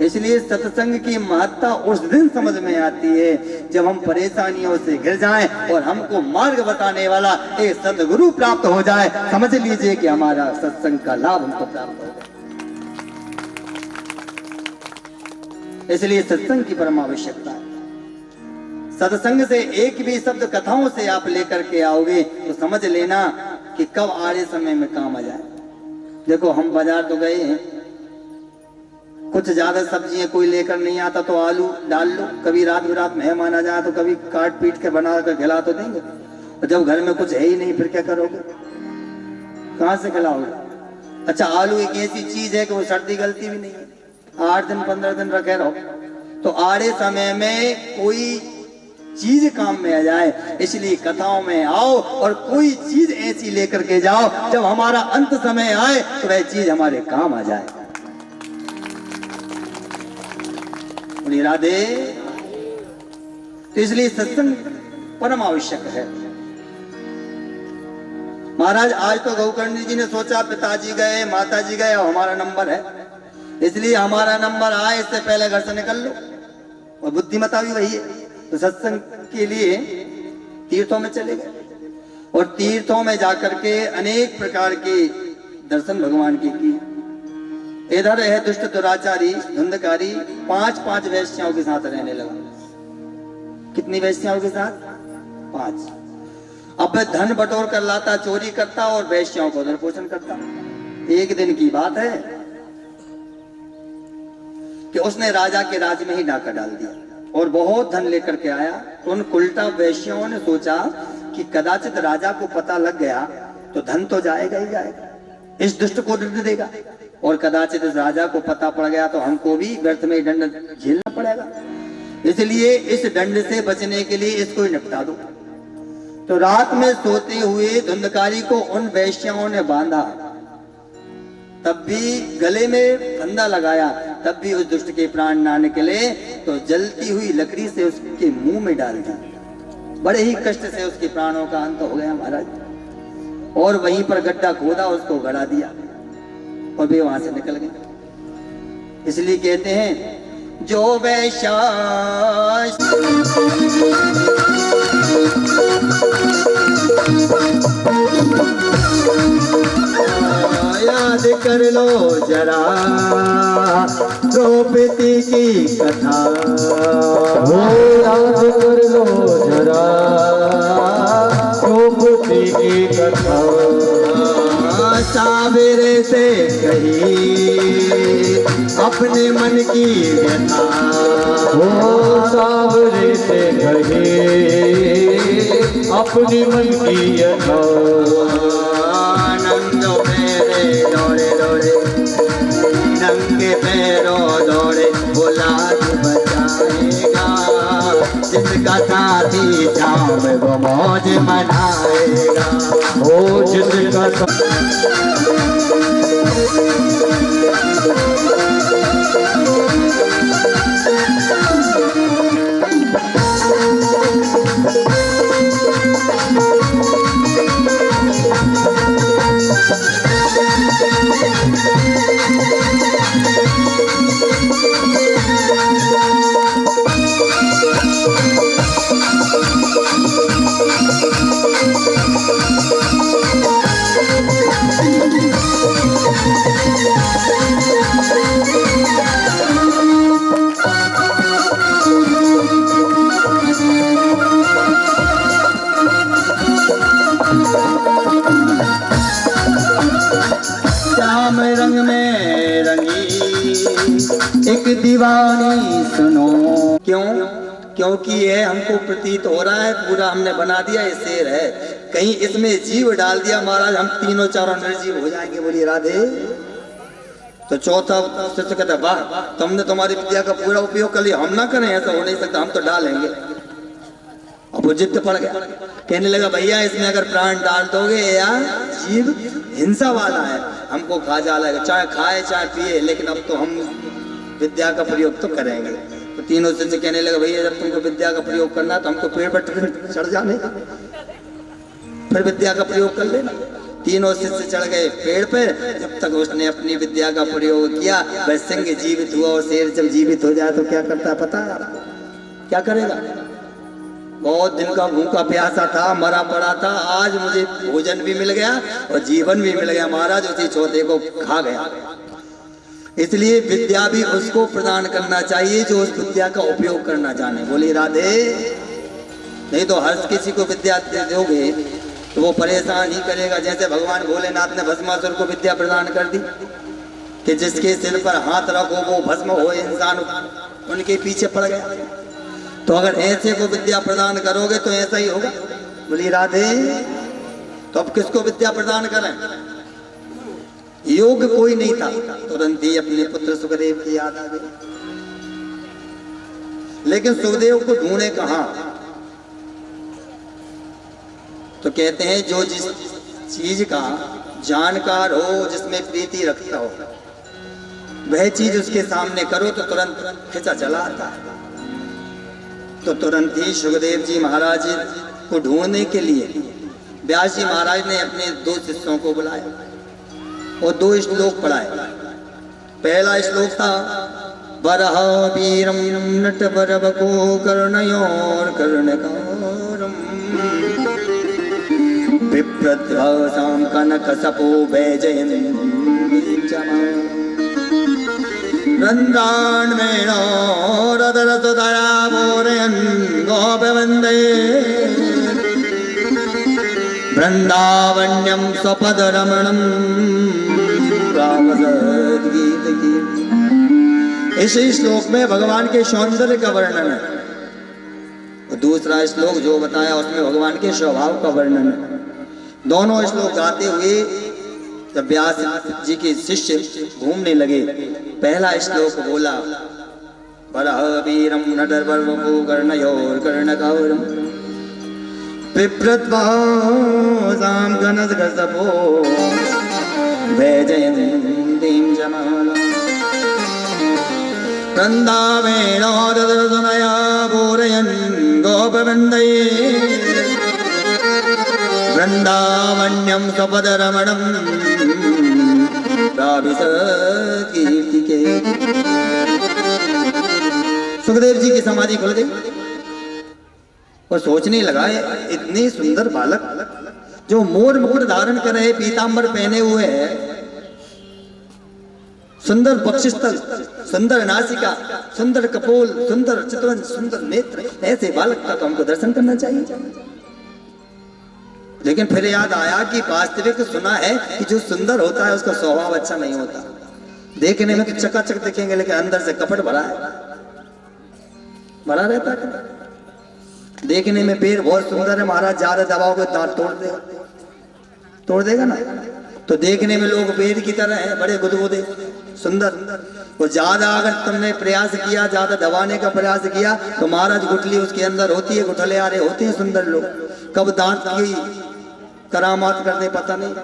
इसलिए सत्संग की महत्ता उस दिन समझ में आती है जब हम परेशानियों से घिर जाएं और हमको मार्ग बताने वाला एक सद्गुरु प्राप्त हो जाए। समझ लीजिए कि हमारा सत्संग का लाभ हमको प्राप्त हो जाए। इसलिए सत्संग की परम आवश्यकता है। सत्संग से एक भी शब्द कथाओं से आप लेकर के आओगे तो समझ लेना कि कब आड़े समय में काम आ जाए। देखो हम बाजार तो गए हैं, कुछ ज्यादा सब्जियां कोई लेकर नहीं आता तो आलू डाल लो, कभी रात बिरात मेहमान आ जाए तो कभी काट पीट के बना कर खिला तो देंगे, और जब घर में कुछ है ही नहीं फिर क्या करोगे? कहां से खिलाओगे? अच्छा आलू एक ऐसी चीज है कि वो सर्दी गलती भी नहीं है, 8 दिन 15 दिन रखे रहो। तो आड़े समय में कोई चीज काम में आ जाए, इसलिए कथाओं में आओ और कोई चीज ऐसी लेकर के जाओ जब हमारा अंत समय आए तो वह चीज हमारे काम आ जाए। राधे। तो इसलिए सत्संग परम आवश्यक है। महाराज आज तो गौकर्णी जी ने सोचा पिताजी गए, माताजी गए, अब हमारा नंबर है, इसलिए हमारा नंबर आए इससे पहले घर से निकल लो। और बुद्धिमता भी वही है। तो सत्संग के लिए तीर्थों में चले गए और तीर्थों में जाकर के अनेक प्रकार के दर्शन भगवान की किए। इधर है दुष्ट दुराचारी धुंधकारी 5 वैश्याओं के साथ रहने लगा। कितनी वैश्याओं के साथ? 5। अब धन बटोर कर लाता, चोरी करता और वैश्याओं को उधर पोषण करता। एक दिन की बात है कि उसने राजा के राज में ही डाका डाल दिया और बहुत धन लेकर के आया। तो उन उल्टा वैश्याओं ने सोचा कि कदाचित राजा को पता लग गया तो धन तो जाएगा ही जाएगा, इस दुष्ट को दंड देगा, और कदाचित इस राजा को पता पड़ गया तो हमको भी व्यर्थ में दंड झेलना पड़ेगा। इसलिए इस दंड से बचने के लिए इसको ही निपटा दो। तो रात में सोते हुए धुंधकारी को उन वैश्याओं ने बांधा, तब भी गले में फंदा लगाया, तब भी उस दुष्ट के प्राण ना निकले। तो जलती हुई लकड़ी से उसके मुंह में डाल दी। बड़े ही कष्ट से उसके प्राणों का अंत हो गया महाराज। और वहीं पर गड्ढा खोदा, उसको गड़ा दिया और वे वहां से निकल गए। इसलिए कहते हैं जो वैश्या याद कर लो जरा द्रौपदी की कथा, याद कर लो जरा द्रौपदी की कथा। सावेरे से कही अपने मन की व्यथा, सावरे से कही अपनी मन की व्यथा। नंगे पैरे दौड़े दौड़े, नंगे पैरों दौड़े, बोला बचाएगा जिसका साथी शाम को मौज मनाएगा। ओ जिसका श्याम रंग में रंगी एक दीवानी सुनो। क्यों? क्योंकि ये हमको प्रतीत हो रहा है पूरा हमने बना दिया ये शेर है, कहीं इसमें जीव डाल दिया महाराज हम तीनों चारों निर्जीव हो जाएंगे। बोलिए राधे। तो चौथा शिष्य कहता वाह तुमने तुम्हारी विद्या का पूरा उपयोग कर लिया, हम ना करें ऐसा हो नहीं सकता, हम तो डालेंगे। अब वो जिद पड़ गया, कहने लगा भैया इसमें अगर प्राण डाल दोगे या जीव हिंसा वाला है, हमको खा जाला, चाहे खाए चाहे पिए, लेकिन अब तो हम विद्या का प्रयोग तो करेंगे। तो तीनों शिष्य कहने लगे भैया जब तुमको विद्या का प्रयोग करना है तो हमको पेड़ पर चढ़ जाने का, फिर विद्या का प्रयोग कर लेना। तीनों शिष्य चढ़ गए पेड़ पे। जब तक उसने अपनी विद्या का प्रयोग किया, वह सिंह जीवित हुआ। और शेर जब जीवित हो जाए तो क्या करता है पता है आपको? क्या करेगा? बहुत दिन का भूखा प्यासा था, मरा पड़ा था, आज मुझे भोजन भी मिल गया और जीवन भी मिल गया, महाराज उसी चौथे को खा गया। इसलिए विद्या भी उसको प्रदान करना चाहिए जो उस विद्या का उपयोग करना जाने। बोली राधे। नहीं तो हर किसी को विद्या दोगे तो वो परेशान ही करेगा। जैसे भगवान भोलेनाथ ने भस्मासुर को विद्या प्रदान कर दी कि जिसके सिर पर हाथ रखो वो भस्म हो, इंसान उनके पीछे पड़ गया। तो अगर ऐसे को विद्या प्रदान करोगे तो ऐसा ही होगा। बोली राधे। तो अब किसको विद्या प्रदान करें? योग कोई नहीं था, तुरंत ही अपने पुत्र सुखदेव की याद आ गई। लेकिन सुखदेव को ढूंढे कहां? तो कहते हैं जो जिस चीज का जानकार हो, जिसमें प्रीति रखता हो, वह चीज उसके सामने करो तो तुरंत खिंचा चला आता है। तो तुरंत ही सुखदेव जी महाराज को ढूंढने के लिए व्यास जी महाराज ने अपने 2 शिष्यों को बुलाया और 2 श्लोक पढ़ाए। पहला श्लोक था वरह वीरम नटवरवको कर्णयोर कर्णकारम विप्रध्वसां कनकसपो वैजयन्तीं रन्ध्रान्वेणो रदरसुधरा बोरयन् गोपवन्दे वृंदावन्यम स्वपदरमणम रामसद्गीत की। इस श्लोक में भगवान के सौंदर्य का वर्णन है और दूसरा श्लोक जो बताया उसमें भगवान के स्वभाव का वर्णन है। दोनों श्लोक गाते हुए जब व्यास जी के शिष्य घूमने लगे, पहला श्लोक बोला वरह वीरम नटवरवको कर्णयोर कर्णकारम विप्रध्वसां कनकसपो वैजयन्तीं जमाला वृन्दावेणो ददरसुनया पूरयन् गोपवन्दे वृन्दावन्यं स्वपदरमणं प्राविशत्कीर्तिके। सुखदेव जी की समाधि खुल गई और सोचने लगा इतने सुंदर बालक जो मोर मुकुट धारण कर रहे, पीतांबर पहने हुए है, सुंदर वक्षस्थल, सुंदर नासिका, सुंदर कपोल, सुंदर चितवन, सुंदर नेत्र, ऐसे बालक का तो हमको दर्शन करना चाहिए। लेकिन फिर याद आया कि वास्तविक सुना है कि जो सुंदर होता है उसका स्वभाव अच्छा नहीं होता। देखने में तो चकाचक दिखेंगे लेकिन अंदर से कपट भरा है, भरा रहता है। देखने में पेड़ बहुत सुंदर है महाराज, ज्यादा दबाओगे दांत तोड़ देगा ना। तो देखने में लोग पेड़ की तरह है, बड़े गुदगुदे सुंदर। और ज्यादा अगर तुमने प्रयास किया, ज्यादा दबाने का प्रयास किया तो महाराज गुठली उसके अंदर होती है, गुठले आ रहे होते हैं सुंदर लोग, कब दांत की करामात करते पता नहीं।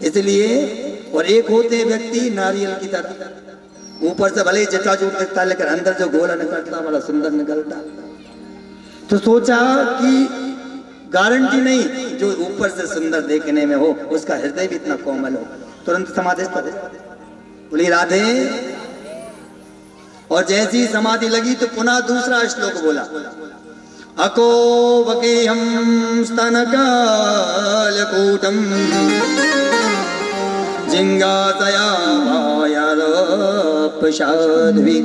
इसलिए और एक होते व्यक्ति नारियल की तरह, ऊपर से भले जटाजूट दिखता है लेकिन अंदर जो गोला निकलता बड़ा सुंदर निकलता। तो सोचा कि गारंटी नहीं जो ऊपर से सुंदर देखने में हो उसका हृदय भी इतना कोमल हो। तुरंत समाधिस्थ हो। बोली राधे। और जैसी समाधि लगी तो पुनः दूसरा श्लोक बोला अको वकेहं स्तनकालकूटं जिंगातयापायादपशाद्वि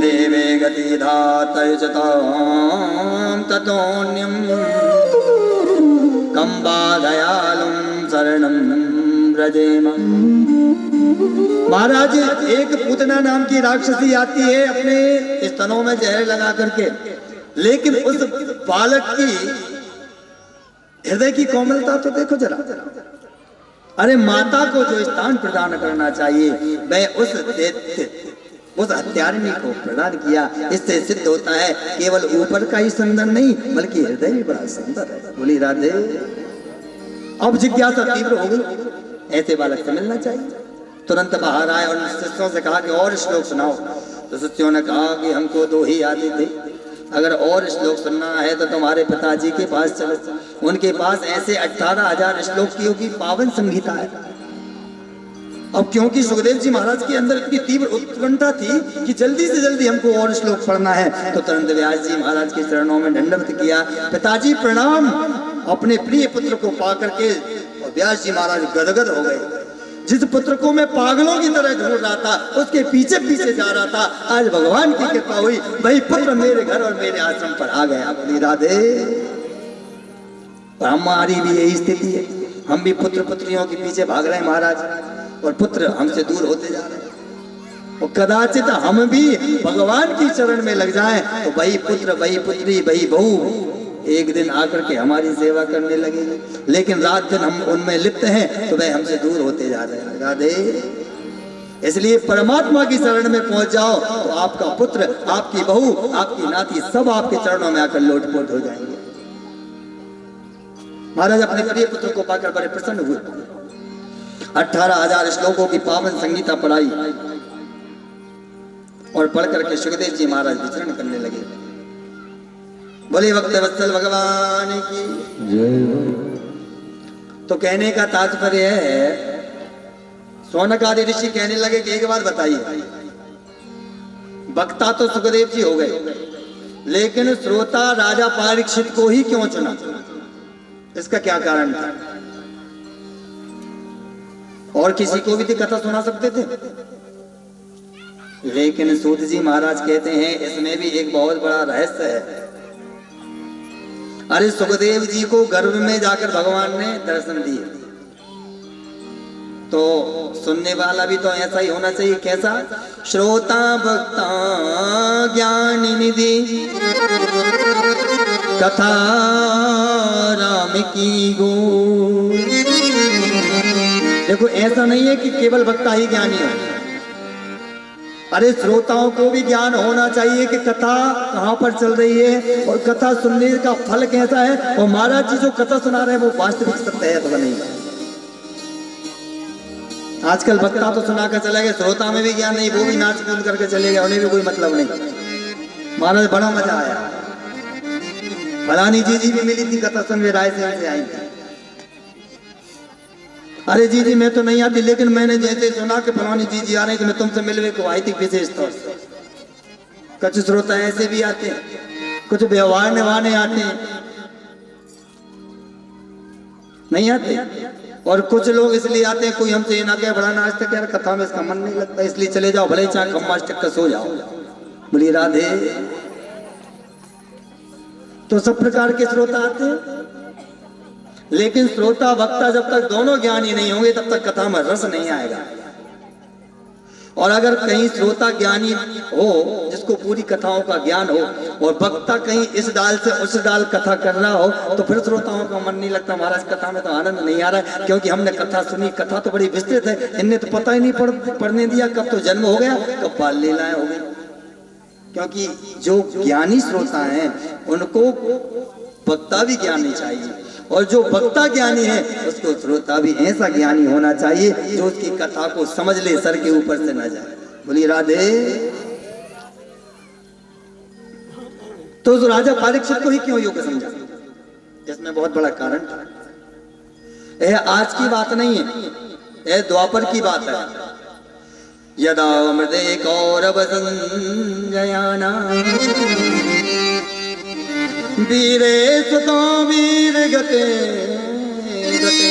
देवे गतिधातयुजतां ततोऽन्यं कंबादयालुं शरणं व्रजेम। महाराज एक पूतना नाम की राक्षसी आती है अपने स्तनों में जहर लगा करके, लेकिन उस बालक की हृदय की कोमलता तो देखो जरा। अरे माता को जो स्थान प्रदान करना चाहिए वह उस हत्यारिणी को प्रदान किया। इससे सिद्ध होता है केवल ऊपर का ही सुंदर नहीं बल्कि हृदय भी बड़ा सुंदर है। बोली राधे। अब जिज्ञासा तीव्र हो गई ऐसे बालक से मिलना चाहिए। तुरंत बाहर आए और शिष्यों से कहा कि और श्लोक सुनाओ। तो शिष्यों ने कहा कि हमको 2 ही आते थे, अगर और श्लोक सुनना है तो तुम्हारे पिताजी के पास चलो। उनके पास ऐसे 18,000 श्लोक की पावन संहिता है। अब क्योंकि सुखदेव जी महाराज के अंदर इतनी तीव्र उत्कंठा थी कि जल्दी से जल्दी हमको और श्लोक पढ़ना है, तो तुरंत व्यास जी महाराज के चरणों में दंडवत किया। पिताजी प्रणाम। अपने प्रिय पुत्र को पा करके व्यास जी महाराज गदगद हो गए। जिस पुत्र को मैं पागलों की तरह ढूंढ रहा था, उसके पीछे पीछे जा रहा था, आज भगवान की कृपा हुई, वही पुत्र मेरे घर और मेरे आश्रम पर आ गया। बोली राधे। और हमारी भी यही स्थिति है, हम भी पुत्र पुत्रियों के पीछे भाग रहे हैं महाराज, और पुत्र हमसे दूर होते जा रहे हैं। और कदाचित हम भी भगवान की चरण में लग जाएं तो वही पुत्र, वही पुत्री, वही बहू एक दिन आकर के हमारी सेवा करने लगेंगे, लेकिन रात दिन हम उनमें लिप्त हैं तो वह हमसे दूर होते जा रहे हैं। राधे। इसलिए परमात्मा की शरण में पहुंच जाओ तो आपका पुत्र, आपकी बहू, आपकी नाती सब आपके चरणों में आकर लोटपोट हो जाएंगे। महाराज अपने प्रिय पुत्र को पाकर बड़े प्रसन्न हुए। 18,000 श्लोकों की पावन संगीता पढ़ाई और पढ़ करके सुखदेव जी महाराज विचरण करने लगे। बोले भक्त वत्सल भगवान की जय। तो कहने का तात्पर्य है, शौनक आदि ऋषि कहने लगे कि एक बात बताइए, वक्ता तो सुखदेव जी हो गए, लेकिन श्रोता राजा परीक्षित को ही क्यों चुना? इसका क्या कारण था? और किसी को भी तो कथा सुना सकते थे, लेकिन सूत जी महाराज कहते हैं इसमें भी एक बहुत बड़ा रहस्य है। अरे सुखदेव जी को गर्भ में जाकर भगवान ने दर्शन दिए, तो सुनने वाला भी तो ऐसा ही होना चाहिए। कैसा? श्रोता भक्ता ज्ञान निधि कथा राम की गो। देखो ऐसा नहीं है कि केवल वक्ता ही ज्ञानी है, अरे श्रोताओं को भी ज्ञान होना चाहिए कि कथा कहाँ पर चल रही है और कथा सुनने का फल कैसा है, और महाराज जी जो कथा सुना रहे हैं वो वास्तविक सत्य है अथवा नहीं। आजकल वक्ता तो सुना कर चले गए, श्रोता में भी ज्ञान नहीं, वो भी नाच कूद करके चले गए, उन्हें भी कोई मतलब नहीं। महाराज बड़ा मजा आया। फलानी जी भी मिली थी कथा सुन, वे रायसेन से आई थी। अरे जी मैं तो नहीं आती, लेकिन मैंने जैसे सुना कि फलानी जी आ रही तो मैं तुमसे मिलने को आई थी विशेष तौर से। कुछ श्रोता ऐसे भी आते हैं, कुछ व्यवहार निभाने आते हैं, नहीं आते, और कुछ लोग इसलिए आते हैं कोई हमसे ये ना कहे बड़ा नाच तक यार कथा में इसका मन नहीं लगता, इसलिए चले जाओ, भले चाहे कम आज तक का सो जाओ। बोली राधे। तो सब प्रकार के श्रोता आते हैं, लेकिन श्रोता वक्ता जब तक दोनों ज्ञानी नहीं होंगे तब तक कथा में रस नहीं आएगा। और अगर कहीं श्रोता ज्ञानी हो जिसको पूरी कथाओं का ज्ञान हो, और वक्ता कहीं इस डाल से उस डाल कथा कर रहा हो, तो फिर श्रोताओं का मन नहीं लगता। महाराज कथा में तो आनंद नहीं आ रहा है, क्योंकि हमने कथा सुनी, कथा तो बड़ी विस्तृत है, इनने तो पता ही नहीं पढ़ने दिया कब तो जन्म हो गया, कब बाल लीलाएं हो गई। क्योंकि जो ज्ञानी श्रोता हैं उनको वक्ता भी ज्ञानी चाहिए, और जो वक्ता ज्ञानी है उसको श्रोता भी ऐसा ज्ञानी होना चाहिए जो उसकी कथा को समझ ले, सर के ऊपर से न जाए। बोलिए राधे। तो राजा परीक्षित को ही क्यों योग्य समझा? इसमें बहुत बड़ा कारण था। यह आज की बात नहीं है, यह द्वापर की बात है। यदा मृदे कौरव संजयाना वीरे सुतो वीर गते गते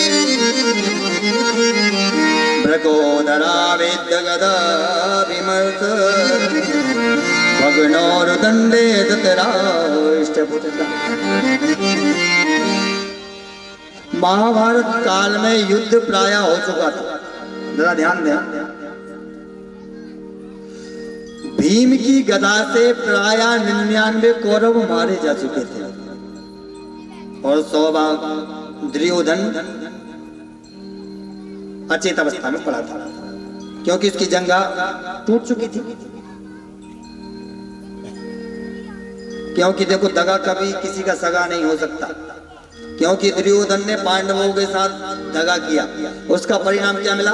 भ्रगोदरा वेद्य गदा विमर्श भगनोर दंडे धृतराष्ट्रपुत्र। महाभारत काल में युद्ध प्राय हो चुका था। जरा ध्यान दें, भीम की गदा से प्राय 99 कौरव मारे जा चुके थे, और 100 दुर्योधन अचेत अवस्था में पड़ा था, क्योंकि इसकी जंगा टूट चुकी थी। क्योंकि देखो दगा कभी किसी का सगा नहीं हो सकता, क्योंकि दुर्योधन ने पांडवों के साथ दगा किया। उसका परिणाम क्या मिला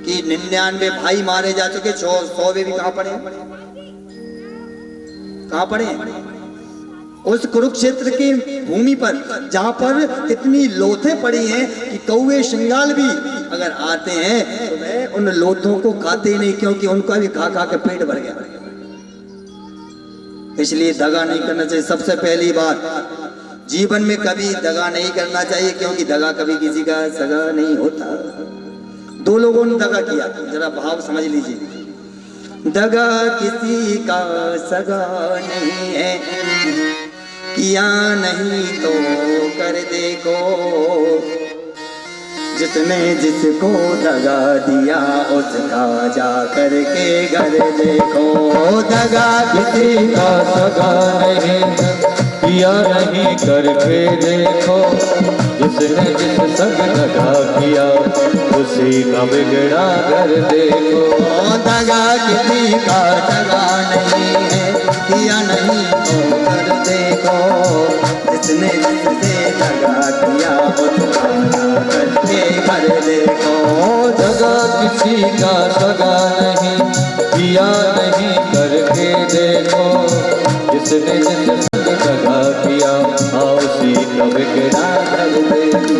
कि 99 भाई मारे जा चुके, 100वें भी कहां पड़े, कहां पड़े? उस कुरुक्षेत्र की भूमि पर, जहां पर इतनी लोथें पड़ी हैं कि कौवे श्रृंगाल भी अगर आते हैं तो वे उन लोथों को खाते ही नहीं, क्योंकि उनका भी खा खा के पेट भर गया। इसलिए दगा नहीं करना चाहिए। सबसे पहली बात, जीवन में कभी दगा नहीं करना चाहिए, क्योंकि दगा कभी किसी का सगा नहीं होता। दो लोगों ने दगा किया, जरा भाव समझ लीजिए। दगा किसी का सगा नहीं है, किया नहीं तो कर देखो, जिसने जिसको दगा दिया उसका जा करके घर देखो। दगा किसी का सगा नहीं, किया नहीं करके देखो, जिसने जिस संग दगा किया उसी का बिगड़ा घर देखो। दगा किसी का सगा नहीं है, किया नहीं तो कर देखो, जिसने जिससे दगा किया उसका जा करके घर देखो। दगा किसी का सगा नहीं, किया नहीं करके देखो, जिसने जिस संग दगा किया उसी का बिगड़ा घर देखो।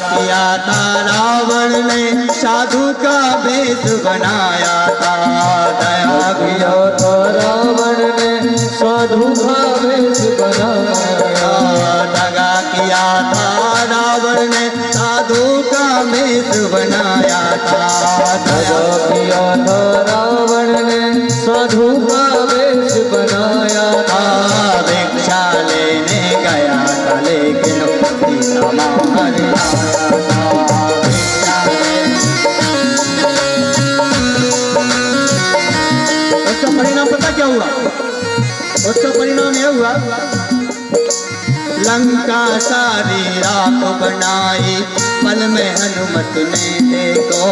किया था रावण ने, साधु का भेष बनाया था। दया किया था रावण ने, साधु का भेष बनाया। दगा किया था रावण ने, साधु का भेष बनाया था। दगा किया था रावण ने, साधु का भेष बनाया था। भिक्षा लेने गया था लेकिन सीता मार आया था। उसका परिणाम पता क्या हुआ? उसका परिणाम यह हुआ, लंका सारी राख बनाई, पल में हनुमत ने देखो,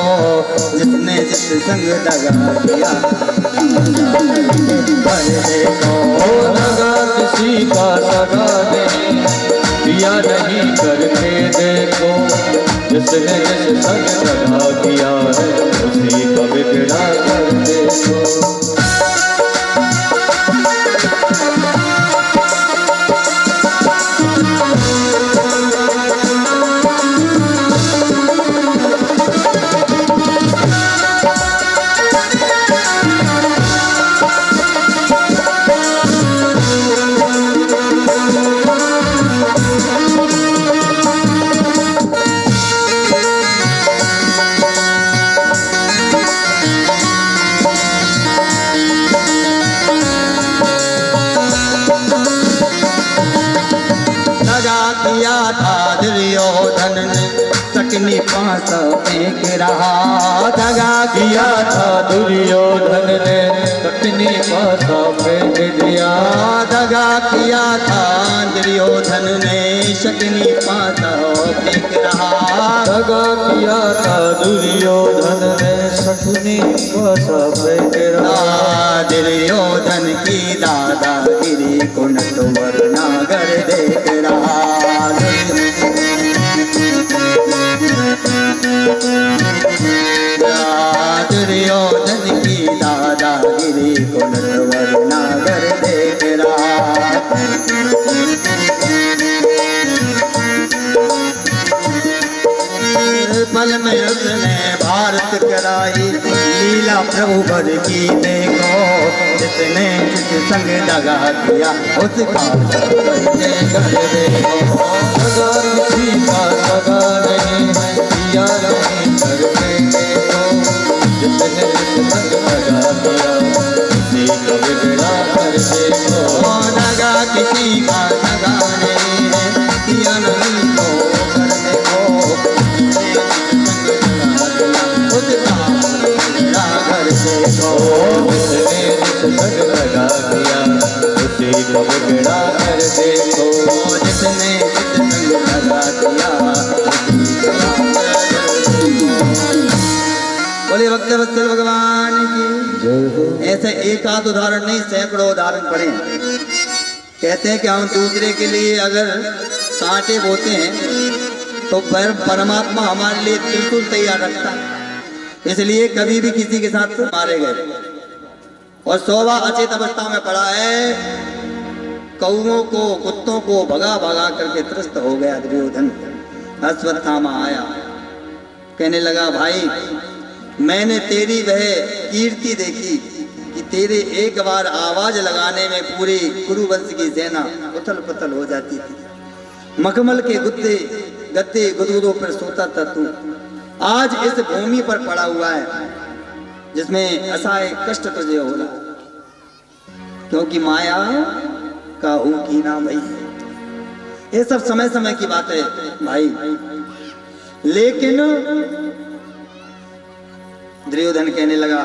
जिसने जिस संग दगा किया देखो। दगा किसी का सगा नहीं, किया नहीं करके देखो, जिसने जिस संग दगा किया है उसी का बिगड़ा कर देखो। किया था दुर्योधन ने, सकनी पास फेंक रहा। दगा किया था दुर्योधन ने, सकनी पास फेंक दिया। दगा किया था दुर्योधन ने, सकनी पास फेंक रहा। दगा किया था दुर्योधन ने, सकनी पास फेंक रहा। दुर्योधन की दादागिरी को नटवर नागर देख रहा। दुर्योधन की दादागिरी को नटवर नागर देख रहा। पल में उसने भारत कराई, लीला प्रभु भर की देखो, जिसने जिस संग दगा किया उसका कर देखो। दगा किसी का सगा नहीं है, किया नहीं करके देखो, जिसने जिस संग दगा किया उसी का बिगड़ा कर देखो। दगा किसी का सगा नहीं है, किया नहीं तो कर देखो, जिसने जिस संग दगा किया जिसने संग लगा दिया उसे कब बिगड़ा कर देखो। जिसने संग लगा दिया बोले भक्त वत्सल भगवान की। ऐसे एक आध उदाहरण नहीं, सैकड़ों उदाहरण पड़े। कहते हैं कि हम दूसरे के लिए अगर कांटे बोते हैं तो परमात्मा हमारे लिए त्रिशूल तैयार रखता है। इसलिए कभी भी किसी के साथ मारे गए। और 100 अचेत अवस्था में पड़ा है, कौओं को कुत्तों को भगा भगा करके त्रस्त हो गया दुर्योधन। अश्वत्थामा आया, कहने लगा भाई मैंने तेरी वह कीर्ति देखी कि तेरे एक बार आवाज लगाने में पूरे कुरुवंश की सेना उथल पुथल हो जाती थी। मखमल के गद्दे गुदगुदों पर सोता था तू, आज इस भूमि पर पड़ा हुआ है जिसमें असहाय कष्ट तुझे हो रहा, क्योंकि माया का की नाम भाई। ये सब समय समय की बात है भाई। लेकिन दुर्योधन कहने लगा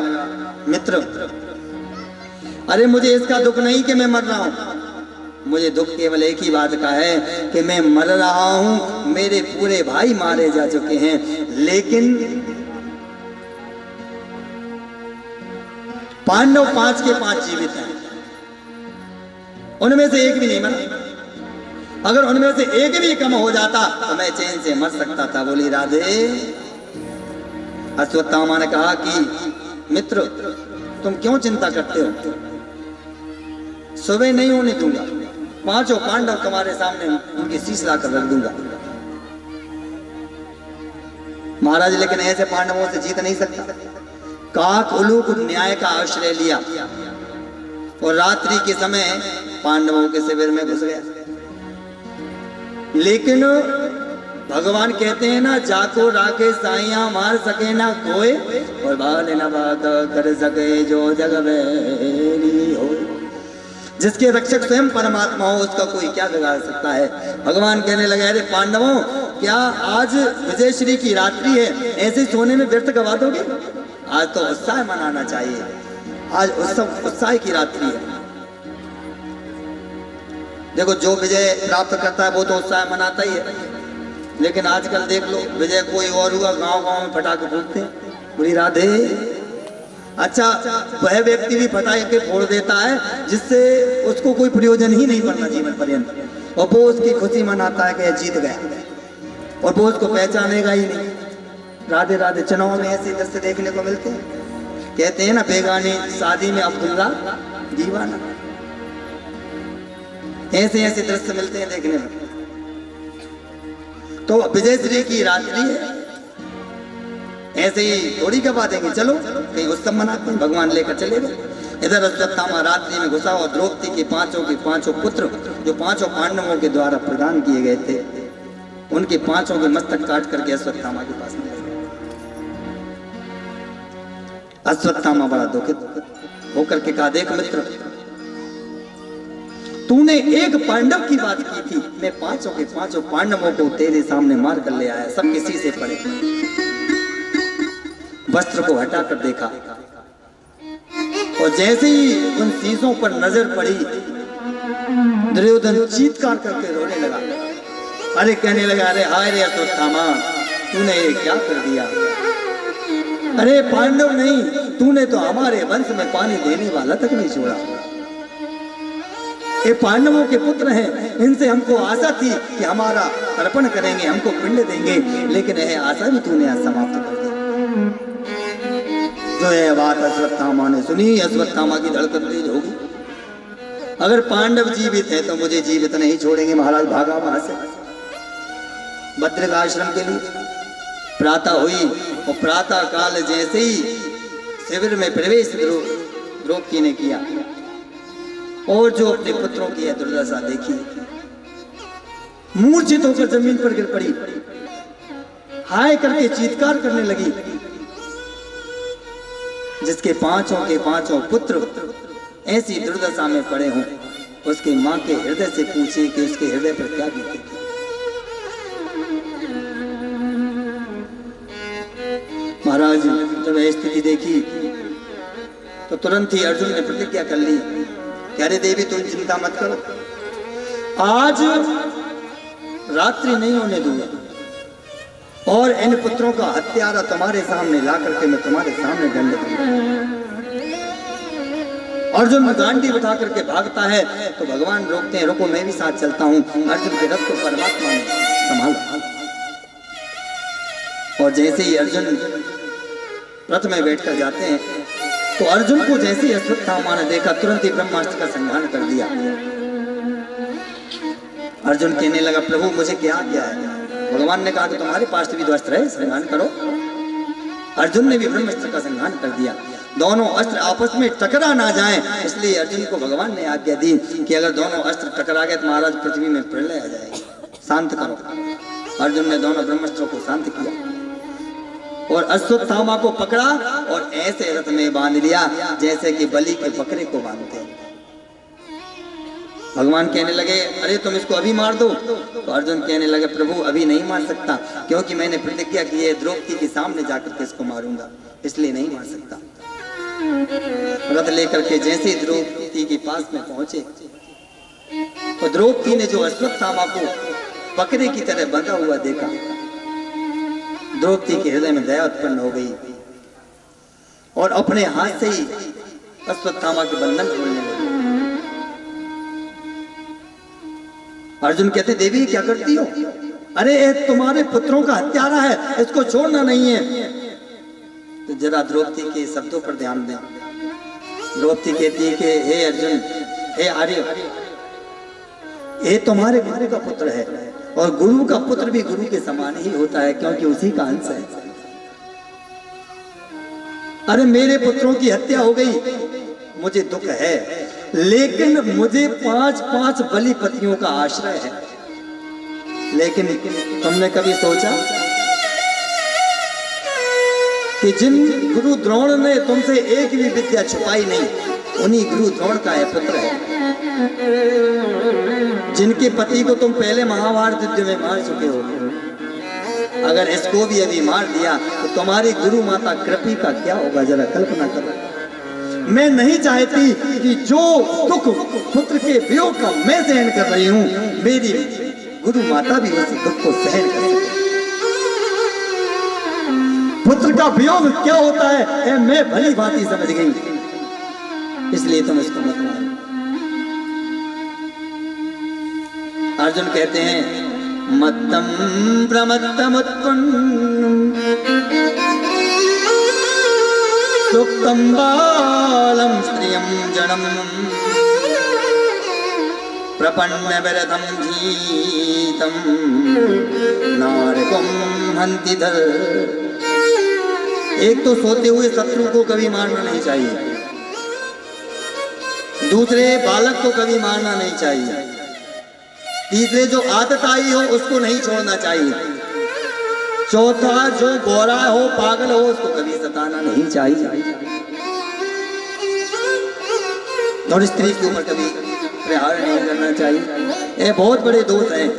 मित्र, अरे मुझे इसका दुख नहीं कि मैं मर रहा हूं, मुझे दुख केवल एक ही बात का है कि मैं मर रहा हूं, मेरे पूरे भाई मारे जा चुके हैं, लेकिन पांडव 5 के 5 जीवित हैं, उनमें से एक भी नहीं मरा। अगर उनमें से एक भी कम हो जाता तो मैं चैन से मर सकता था। बोली राधे। अश्वत्थामा ने कहा कि मित्र तुम क्यों चिंता करते हो, सुबह नहीं होने दूंगा, 5 पांडव तुम्हारे सामने उनकी शीश लाकर रख दूंगा। महाराज लेकिन ऐसे पांडवों से जीत नहीं सकता। काक उलूक न्याय का आश्रय लिया और रात्रि के समय पांडवों के शिविर में घुस गया। लेकिन भगवान कहते हैं ना, जाको राखे साइया मार सके ना कोई, और बाल न बात कर सके जो जग में हो। जिसके रक्षक स्वयं परमात्मा हो उसका कोई क्या बिगाड़ सकता है। भगवान कहने लगे अरे पांडवों, क्या आज विजयश्री की रात्रि है, ऐसे सोने में व्यर्थ गवा दोगे? आज तो उत्साह मनाना चाहिए, आज उत्साह की रात्रि है। देखो जो विजय प्राप्त करता है वो तो उत्साह मनाता ही है, लेकिन आजकल देख लो विजय कोई और हुआ, गांव-गांव में पटाखे फूटते हैं। बुरी राधे। अच्छा वह व्यक्ति भी पटाखे फोड़ देता है जिससे उसको कोई प्रयोजन ही नहीं पड़ता जीवन पर्यंत, और वो उसकी खुशी मनाता है कि जीत गया, और वो उसको पहचानेगा ही नहीं। राधे राधे। चुनाव में ऐसे दृश्य देखने को मिलते हैं। कहते हैं ना बेगानी शादी में अब्दुल्ला दीवाना, ऐसे ऐसे दृश्य मिलते हैं देखने में। तो विजयश्री की रात्रि है, ऐसे ही थोड़ी कपा देंगे, चलो कहीं उत्सव मनाते हैं, भगवान लेकर चले गए। इधर अश्वत्थामा रात्रि में घुसा और द्रौपदी के पांचों पुत्र जो 5 पांडवों के द्वारा प्रदान किए गए थे, उनके 5 के मस्तक काट करके अश्वत्थामा के पास ले गए। अश्वत्थामा बड़ा दुखित होकर के कहा देख मित्र, तूने एक पांडव की बात की थी, मैं 5 के 5 पांडवों को तेरे सामने मार कर ले आया, सब किसी से पड़े। वस्त्र को हटाकर देखा और जैसे ही उन शीशों पर नजर पड़ी दुर्योधन चीत्कार करके रोने लगा। अरे कहने लगा अरे हाय रे अश्वत्थामा, तूने ये क्या कर दिया? अरे पांडव नहीं, तूने तो हमारे वंश में पानी देने वाला तक नहीं छोड़ा। ये पांडवों के पुत्र हैं, इनसे हमको आशा थी कि हमारा अर्पण करेंगे, हमको पिंड देंगे, लेकिन यह आशा भी तूने आज समाप्त कर दी। जो यह बात अश्वत्थामा ने सुनी, अश्वत्थामा की धड़कन तेज होगी। अगर पांडव जीवित है तो मुझे जीवित नहीं छोड़ेंगे। महाराज भागा वहां से बद्रिक आश्रम के लिए। प्रातः हुई और प्रातः काल जैसे ही शिविर में प्रवेश द्रौपदी ने किया और जो अपने पुत्रों की दुर्दशा देखी, मूर्छित होकर जमीन पर गिर पड़ी, हाय करके चीत्कार करने लगी। जिसके 5 के 5 पुत्र ऐसी दुर्दशा में पड़े हों, उसके मां के हृदय से पूछे कि उसके हृदय पर क्या बीती। महाराज जब स्थिति देखी तो तुरंत ही अर्जुन ने प्रतिज्ञा कर ली कि अरे देवी तुम चिंता मत करो, आज रात्रि नहीं होने दूंगा और इन पुत्रों का हत्यारा तुम्हारे सामने ला करके मैं तुम्हारे सामने दंड दूंगा। अर्जुन गांडी उठा करके भागता है तो भगवान रोकते हैं, रुको मैं भी साथ चलता हूं। अर्जुन के रथ को परमात्मा ने संभाला और जैसे ही अर्जुन रथ में बैठकर जाते हैं तो अर्जुन को जैसे ही अश्वत्थामा ने देखा तुरंत ही ब्रह्मास्त्र का संहार कर दिया। अर्जुन कहने लगा प्रभु मुझे क्या किया है? भगवान ने कहा कि तुम्हारे पास भी तो अस्त्र है, संहार करो। अर्जुन ने भी ब्रह्मास्त्र का संहार कर दिया। दोनों अस्त्र आपस में टकरा ना जाएं, इसलिए अर्जुन को भगवान ने आज्ञा दी कि अगर दोनों अस्त्र टकरा गए तो महाराज पृथ्वी में प्रलय आ जाएगी, शांत करो। अर्जुन ने दोनों ब्रह्मास्त्रों को शांत किया और अश्वत्थामा को पकड़ा और ऐसे रथ में बांध लिया जैसे कि बलि के बकरे को बांधते हैं। भगवान कहने लगे अरे तुम इसको अभी मार दो, तो अर्जुन कहने लगे प्रभु अभी नहीं मार सकता, क्योंकि मैंने प्रतिज्ञा की है द्रौपदी के सामने जाकर के इसको मारूंगा, इसलिए नहीं मार सकता। रथ लेकर के जैसे ही द्रौपदी के पास में पहुंचे तो द्रौपदी ने जो अश्वत्थामा को बकरे की तरह बंधा हुआ देखा, द्रौपदी के हृदय में दया उत्पन्न हो गई और अपने हाथ से ही अश्वत्थामा के बंधन खोलने लगी। अर्जुन कहते देवी क्या करती हो? अरे तुम्हारे पुत्रों का हत्यारा है, इसको छोड़ना नहीं है। तो जरा द्रौपदी के शब्दों पर ध्यान दें। द्रौपदी कहती है कि हे अर्जुन, हे आर्य, ये तुम्हारे गुरु का पुत्र है और गुरु का पुत्र भी गुरु के समान ही होता है क्योंकि उसी का अंश है। अरे मेरे पुत्रों की हत्या हो गई, मुझे दुख है, लेकिन मुझे 5-5 बलि पतियों का आश्रय है। लेकिन तुमने कभी सोचा कि जिन गुरु द्रोण ने तुमसे एक भी विद्या छुपाई नहीं, उन्हीं गुरु द्रोण का है पुत्र है। जिनके पति को तुम पहले महाभारत युद्ध में मार चुके हो, अगर इसको भी अभी मार दिया तो तुम्हारी गुरु माता कृपी का क्या होगा, जरा कल्पना करो। मैं नहीं चाहती कि जो दुख पुत्र के वियोग का मैं सहन कर रही हूं, मेरी गुरु माता भी उस दुख को सहन कर सके। पुत्र का वियोग क्या होता है मैं भली भांति समझ गई, इसलिए तुम इसको मत मारो। अर्जुन कहते हैं मत्तम प्रमत्तम सुक्तम बालम स्त्रियम जनम प्रपन्न विरतम धीतम नारकम हंति धर। एक तो सोते हुए शत्रु को कभी मारना नहीं चाहिए, दूसरे बालक को कभी मारना नहीं चाहिए, तीसरे जो आदत आई हो उसको नहीं छोड़ना चाहिए, चौथा जो गोरा हो पागल हो उसको कभी सताना नहीं चाहिए, और स्त्री के ऊपर कभी प्रहार नहीं करना चाहिए। ये बहुत बड़े दोष हैं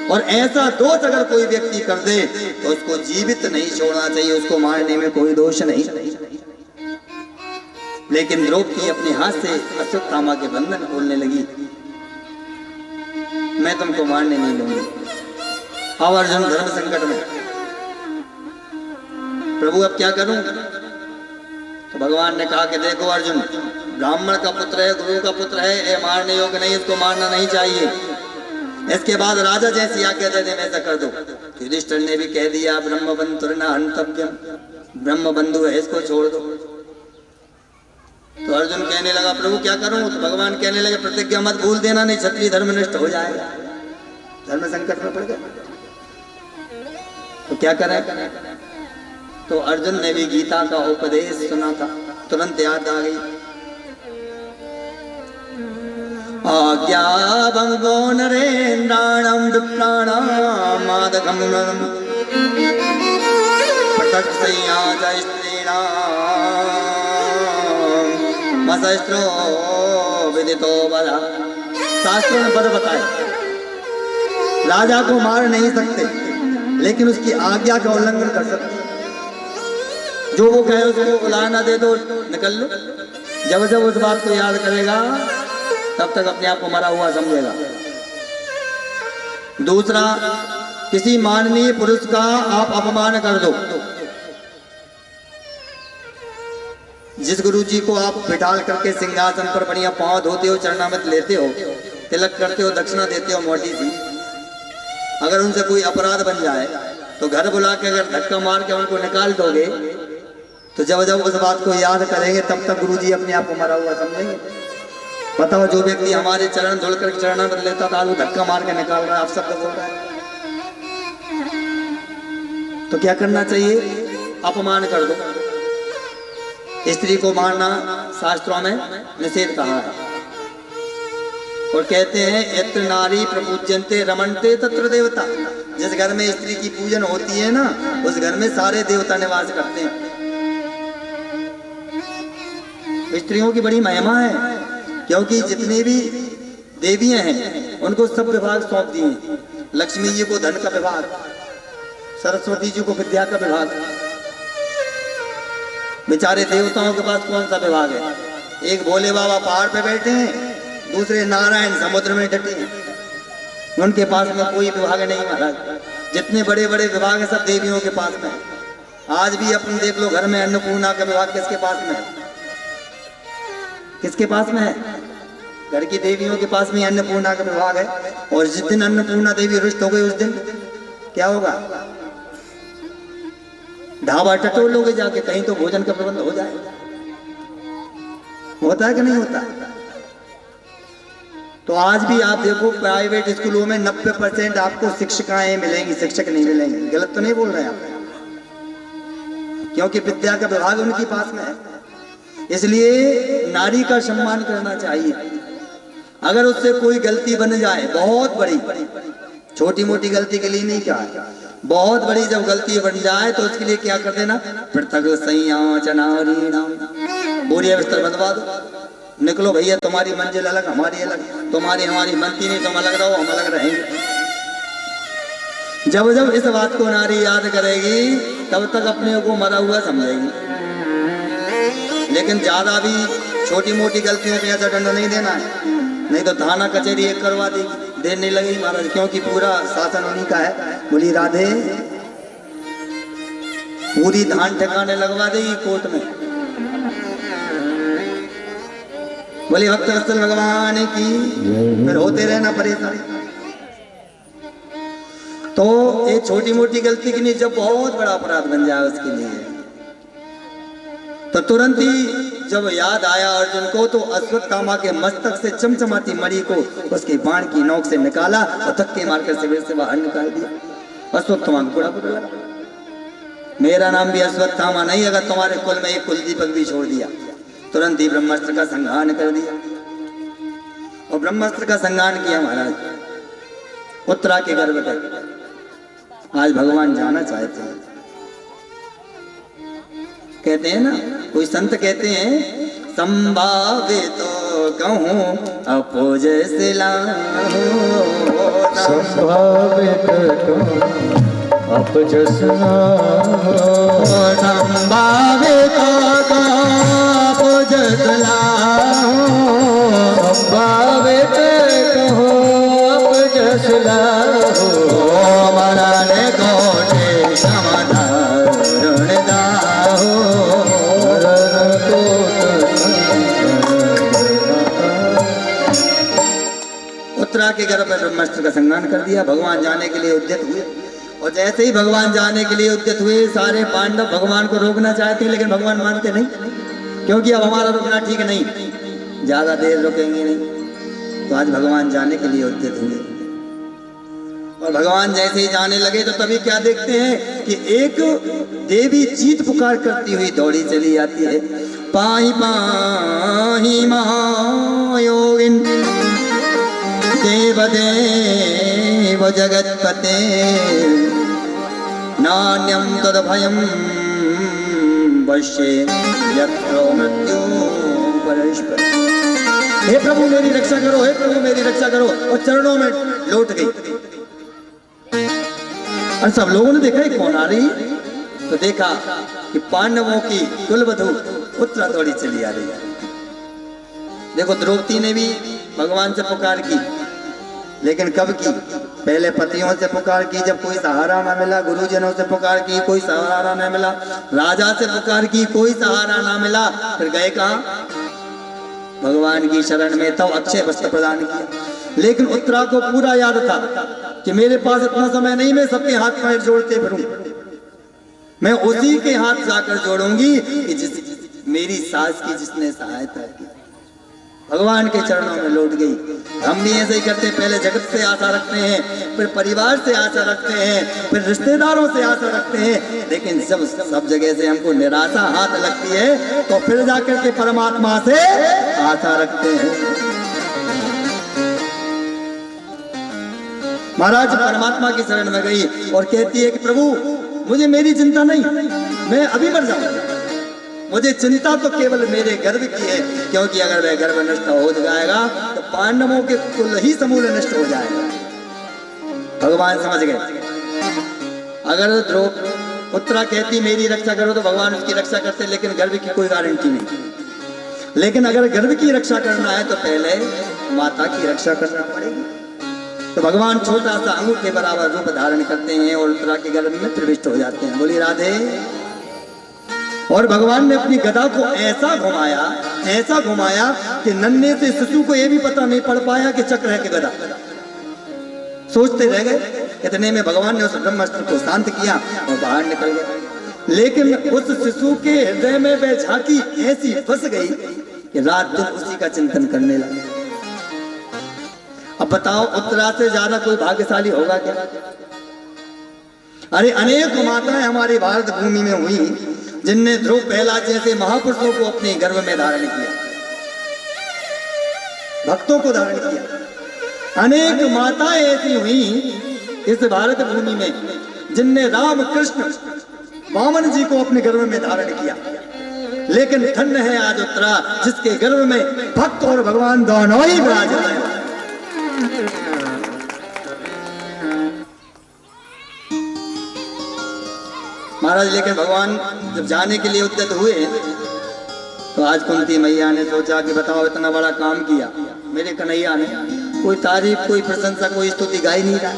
और ऐसा दोष अगर कोई व्यक्ति कर दे तो उसको जीवित नहीं छोड़ना चाहिए, उसको मारने में कोई दोष नहीं। लेकिन द्रौपदी अपने हाथ से अश्वत्थामा के बंधन खोलने लगी, मैं तुमको मारने नहीं दूंगी। अब अर्जुन धर्म संकट में, प्रभु अब क्या करूं? तो भगवान ने कहा कि देखो अर्जुन, ब्राह्मण का पुत्र है, गुरु का पुत्र है, ये मारने योग्य नहीं, इसको मारना नहीं चाहिए। इसके बाद राजा जैसी आज्ञा दे दे वैसा कर दो। युधिष्ठिर ने भी कह दिया ब्रह्म बंधुर्न हन्तव्यम, ब्रह्म बंधु है, इसको छोड़ दो। तो अर्जुन कहने लगा प्रभु क्या करूं? तो भगवान कहने लगे प्रतिज्ञा मत भूल देना, नहीं क्षत्रिय धर्म नष्ट हो जाएगा। धर्म संकट में पड़ गए तो क्या करें? तो अर्जुन ने भी गीता का उपदेश सुना था, तुरंत याद आ गई। आज्ञा भंगो नरेन्द्राणां विप्राणां मादकं पृथक् संयात स्त्रीणां मशस्त्रो विदितो बला। शास्त्रों ने पद बताए राजा को मार नहीं सकते, लेकिन उसकी आज्ञा का उल्लंघन कर सकते। जो वो कहे उसको बुलाना दे दो, निकल लो। जब जब उस बात को याद करेगा तब तक अपने आप को मरा हुआ समझेगा। दूसरा, किसी माननीय पुरुष का आप अपमान कर दो। जिस गुरु जी को आप बिठाल करके सिंहासन पर बढ़िया पांव धोते हो, चरणामृत लेते हो, तिलक करते हो, दक्षिणा देते हो मोटी सी, अगर उनसे कोई अपराध बन जाए तो घर बुला के अगर धक्का मार के उनको निकाल दोगे तो जब जब उस बात को याद करेंगे तब तक गुरु जी अपने आप को मरा हुआ समझेंगे। बताओ, जो व्यक्ति हमारे चरण धुल कर चरणामृत लेता था वो धक्का मार के निकाल रहा है, आप शब्द बोल रहा है, तो क्या करना चाहिए? अपमान कर दो। स्त्री को मारना शास्त्रों में निषेध कहा है और कहते हैं यत्र नारी प्रपूज्यन्ते रमन्ते तत्र देवता। जिस घर में स्त्री की पूजन होती है ना, उस घर में सारे देवता निवास करते हैं। स्त्रियों की बड़ी महिमा है, क्योंकि जितनी भी देवियां हैं उनको सब विभाग सौंप दिए हैं। लक्ष्मी जी को धन का विभाग, सरस्वती जी को विद्या का विभाग। बेचारे देवताओं के पास कौन सा विभाग है? एक भोले बाबा पहाड़ पे बैठे हैं, दूसरे नारायण समुद्र में डटे हैं, उनके पास में कोई विभाग नहीं महाराज। जितने बड़े बड़े विभाग हैं सब देवियों के पास में। आज भी अपन देख लो, घर में अन्नपूर्णा का विभाग किसके पास में है? किसके पास में है? घर की देवियों के पास में अन्नपूर्णा का विभाग है। और जिस दिन अन्नपूर्णा देवी रुष्ट हो गई उस दिन क्या होगा? ढाबा टटोल लोगे जाके, कहीं तो भोजन का प्रबंध हो जाए। होता है कि नहीं होता? तो आज भी आप देखो प्राइवेट स्कूलों में 90% आपको शिक्षिकाएं मिलेंगी, शिक्षक नहीं मिलेंगे। गलत तो नहीं बोल रहे आप? क्योंकि विद्या का विभाग उनके पास में है। इसलिए नारी का सम्मान करना चाहिए। अगर उससे कोई गलती बन जाए, बहुत बड़ी, छोटी मोटी गलती के लिए नहीं कहा, बहुत बड़ी जब गलती बन जाए तो उसके लिए क्या कर देना? पृथक संयाचनारीणाम, बोरिया बिस्तर बंधवा दो। निकलो भैया, तुम्हारी मंजिल अलग हमारी अलग, तुम्हारी हमारी बनती नहीं, तुम अलग रहो हम अलग रहेंगे। जब जब इस बात को नारी याद करेगी तब तक अपने को मरा हुआ समझेगी। लेकिन ज्यादा भी छोटी मोटी गलतियों पे ऐसा दंड नहीं देना है, नहीं तो थाना कचहरी एक करवा देगी, देर नहीं लगेगी महाराज, क्योंकि पूरा शासन उन्हीं का है। बोली राधे, पूरी धान ठिकाने लगवा देगी कोर्ट में। बोले भक्त वत्सल भगवान की, फिर होते रहना परेशान। तो ये छोटी मोटी गलती की नहीं, जब बहुत बड़ा अपराध बन जाए उसके लिए तो तुरंत ही जब याद आया अर्जुन को तो अश्वत्थामा के मस्तक से चमचमाती मणि को उसके बाण की नोक से निकाला और धक्के मारकर शिविर से बाहर निकाल दिया। अश्वत्थामा को बड़ा बुरा लगा। मेरा नाम भी अश्वत्थामा नहीं, अगर तुम्हारे कुल में एक कुल दीपक भी छोड़ दिया। तुरंत ही ब्रह्मास्त्र का संहार कर दिया और ब्रह्मास्त्र का संहार किया महाराज। उत्तरा के गर्भ पर आज भगवान जाना चाहते हैं। कहते हैं ना, कोई संत कहते हैं, संभावित कहूँ अपोज सिलाहू, संभावित अपजस नाहू, संभावित अपोज सिलाहू, संभावित कहो अपजस नाहू, मरण कोटि समाधान दाहू। उत्तरा के गर्भ में ब्रह्मास्त्र का संहार कर दिया। भगवान जाने के लिए उद्यत हुए और जैसे ही भगवान जाने के लिए उद्यत हुए, सारे पांडव भगवान को रोकना चाहते हैं, लेकिन भगवान मानते नहीं, क्योंकि अब हमारा रुकना ठीक नहीं, ज्यादा देर रुकेंगे नहीं। तो आज भगवान जाने के लिए उद्यत हुए और भगवान जैसे ही जाने लगे तो तभी क्या देखते हैं कि एक देवी चीत पुकार करती हुई दौड़ी चली आती है। पाहि पाहि महायोगिन देवदेव जगत्पते, नान्यं तद्भयं वश्ये यत्र मृत्यु परस्पर। हे प्रभु मेरी रक्षा करो, हे प्रभु मेरी रक्षा करो, और चरणों में लौट गई। और सब लोगों ने देखा कौन आ रही, तो देखा कि पांडवों की कुलवधू उत्तरा दौड़ी चली आ रही है। देखो द्रौपदी ने भी भगवान से पुकार की, लेकिन कब की? पहले पतियों से पुकार की जब कोई सहारा ना मिला, गुरुजनों से पुकार की कोई सहारा ना मिला, राजा से पुकार की कोई सहारा ना मिला, फिर गए कहाँ? भगवान की शरण में, तब अक्षय वस्त्र प्रदान किया। लेकिन उत्तरा को पूरा याद था कि मेरे पास इतना समय नहीं, मैं सबके हाथ पैर जोड़ते फिरूं, मैं उसी के हाथ जाकर जोड़ूंगी कि जिस मेरी सास की जिसने सहायता की। भगवान के चरणों में लौट गई। हम भी ऐसे ही करते हैं, पहले जगत से आशा रखते हैं, फिर परिवार से आशा रखते हैं, फिर रिश्तेदारों से आशा रखते हैं, लेकिन जब सब जगह से हमको निराशा हाथ लगती है तो फिर जाकर के परमात्मा से आशा रखते हैं। महाराज परमात्मा की शरण में गई और कहती है कि प्रभु मुझे मेरी चिंता नहीं, मैं अभी मर जाऊंगा, मुझे चिंता तो केवल मेरे गर्भ की है, क्योंकि अगर वह गर्भ नष्ट हो जाएगा तो पांडवों के कुल ही समूल नष्ट हो जाएगा। भगवान समझ गए, अगर उत्तरा कहती मेरी रक्षा करो तो भगवान उसकी रक्षा करते, लेकिन गर्भ की कोई गारंटी नहीं। लेकिन अगर गर्भ की रक्षा करना है तो पहले माता की रक्षा करना पड़ेगी। तो भगवान छोटा सा अंगूठे बराबर रूप धारण करते हैं और उत्तरा के गर्भ में प्रविष्ट हो जाते हैं। बोली राधे। और भगवान ने अपनी गदा को ऐसा घुमाया कि नन्हे से शिशु को यह भी पता नहीं पड़ पाया कि चक्र है कि गदा। सोचते रह गए। इतने में भगवान ने उस ब्रह्मास्त्र को शांत किया और बाहर निकल गए। लेकिन उस शिशु के हृदय में वह झांकी ऐसी फंस गई कि रात दिन उसी का चिंतन करने लगे। अब बताओ उत्तरा से ज्यादा कोई भाग्यशाली होगा क्या? अरे अनेक माताएं हमारी भारत भूमि में हुई जिनने ध्रुव प्रहलाद जैसे महापुरुषों को अपने गर्भ में धारण किया, भक्तों को धारण किया। अनेक माताएं ऐसी हुई इस भारत भूमि में जिनने राम कृष्ण वामन जी को अपने गर्भ में धारण किया। लेकिन धन्य है आज उत्तरा जिसके गर्भ में भक्त और भगवान दोनों ही विराजमान हैं। महाराज लेकिन भगवान जब जाने के लिए उद्यत हुए तो आज कुंती मैया ने सोचा कि बताओ इतना बड़ा काम किया मेरे कन्हैया ने, कोई तारीफ कोई प्रशंसा कोई स्तुति गाई नहीं रहा।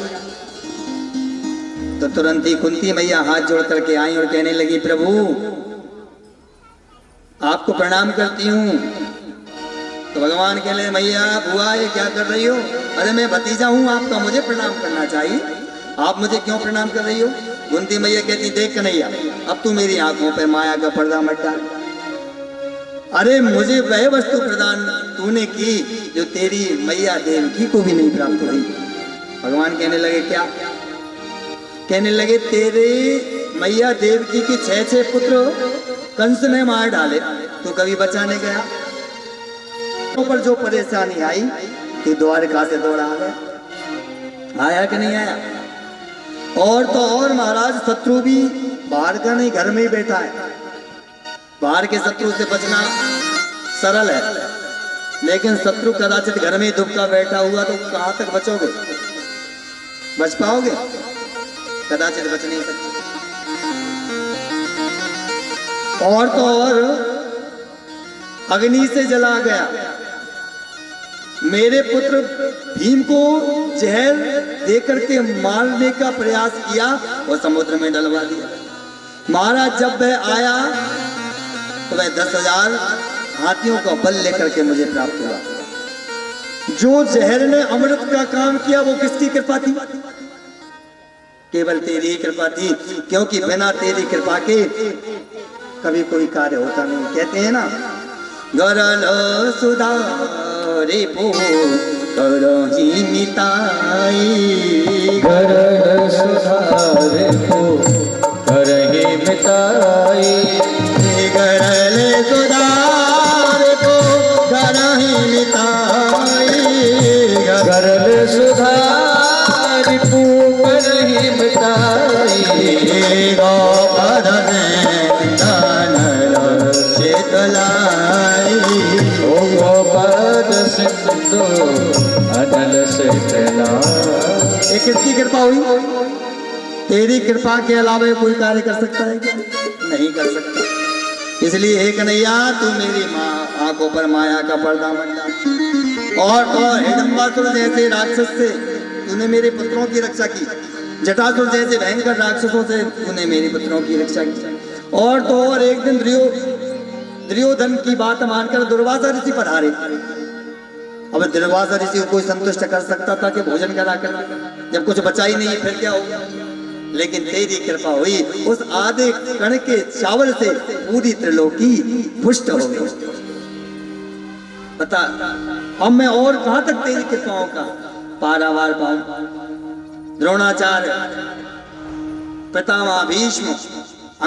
तो तुरंत ही कुंती मैया हाथ जोड़ करके आई और कहने लगी प्रभु आपको प्रणाम करती हूँ। तो भगवान कहले मैया बुआ ये क्या कर रही हो? अरे मैं भतीजा हूँ आपका, मुझे प्रणाम करना चाहिए, आप मुझे क्यों प्रणाम कर रही हो? कुंती मैया कहती देख कन्हैया अब तू मेरी आंखों पर माया का पर्दा मत डाल। अरे मुझे वह वस्तु प्रदान तूने की जो तेरी मैया देवकी को भी नहीं प्राप्त हुई। भगवान कहने लगे क्या? कहने लगे तेरे मैया देवकी के 6 पुत्र कंस ने मार डाले, तो कभी बचाने गया? पर जो परेशानी आई कि द्वारका से दौड़ा आ गया, आया कि नहीं आया? और तो और महाराज शत्रु भी बाहर का नहीं घर में ही बैठा है। बाहर के शत्रु से बचना सरल है, लेकिन शत्रु कदाचित घर में दुबका बैठा हुआ तो कहां तक बचोगे? बच पाओगे? कदाचित बच नहीं सकते। और तो और अग्नि से जला गया। मेरे पुत्र भीम को जहर देकर के मारने का प्रयास किया और समुद्र में डलवा दिया। महाराज जब वह आया तो वह 10,000 हाथियों का बल लेकर के मुझे प्राप्त हुआ। जो जहर ने अमृत का काम किया वो किसकी कृपा थी? केवल तेरी ही कृपा थी, क्योंकि बिना तेरी कृपा के कभी कोई कार्य होता नहीं। कहते हैं ना गरल सुधारे पो करही मिताई, गरल सुधारे पो करही मिताई, गरल सुधारे पो करही मिताई, गरल सुधारे पो करही मिताई, गोपद शीतलाई, ओ गोपद सिंधु अनल शीतलाई। किसकी कृपा हुई? तेरी कृपा के अलावा कोई कार्य कर सकता है क्या? नहीं कर सकता। इसलिए हे कन्हैया तू मेरी माँ आंखों पर माया का पर्दा बन जा। और हिडम्बासुर जैसे राक्षस से तूने मेरे पुत्रों की रक्षा की, जटासुर जैसे भयंकर राक्षसों से तूने मेरे पुत्रों की रक्षा की। और तो और एक दिन दुर्योधन की बात मानकर दुर्वासा ऋषि पधारे। अब दुर्वासा ऋषि को कोई संतुष्ट कर सकता था कि भोजन करा कर, जब कुछ बचा ही नहीं फिर क्या होगा। लेकिन तेरी कृपा हुई, उस आधे कण के चावल से पूरी त्रिलोकी पुष्ट हो गई। बता अब मैं और कहां तक तेरी कृपाओं का पारावार पाऊं। द्रोणाचार्य, पितामह भीष्म,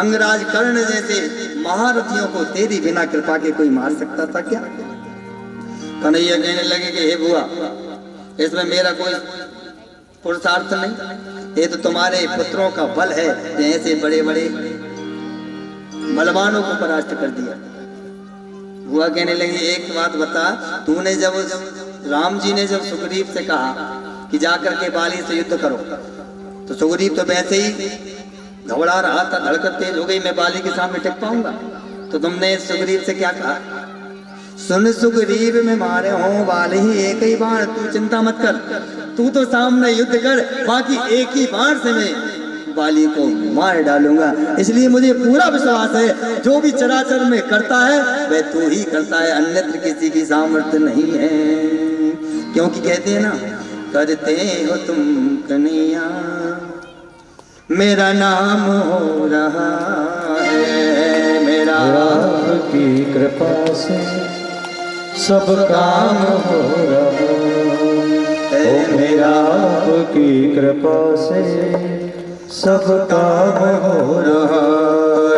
अंगराज कर्ण जैसे महारथियों को तेरी बिना कृपा के कोई मार सकता था क्या? कन्हैया कहने लगे कि हे बुआ, इसमें मेरा कोई पुरुषार्थ नहीं, ये तो तुम्हारे पुत्रों का बल है, जैसे बड़े बड़े बलवानों को परास्त कर दिया। बुआ कहने लगी एक बात बता, तूने जब राम जी ने जब सुग्रीव से कहा कि जाकर के बाली से युद्ध करो, तो सुग्रीव तो वैसे ही घबरा रहा था, धड़कन तेज हो गई, मैं बाली के सामने टिक पाऊंगा। तो तुमने सुग्रीव से क्या कहा? सुन सुग्रीव में मारे हो बाली एक ही बाण, तू चिंता मत कर, तू तो सामने युद्ध कर, बाकी एक ही बाण से मैं बाली को मार डालूंगा। इसलिए मुझे पूरा विश्वास है जो भी चराचर में करता है वह तू ही करता है, अन्यत्र किसी की सामर्थ्य नहीं है। क्योंकि कहते हैं ना, करते हो तुम कन्हैया मेरा नाम हो रहा है, मेरा आपकी कृपा से सब काम हो रहा है, मेरा आपकी कृपा से सब काम हो रहा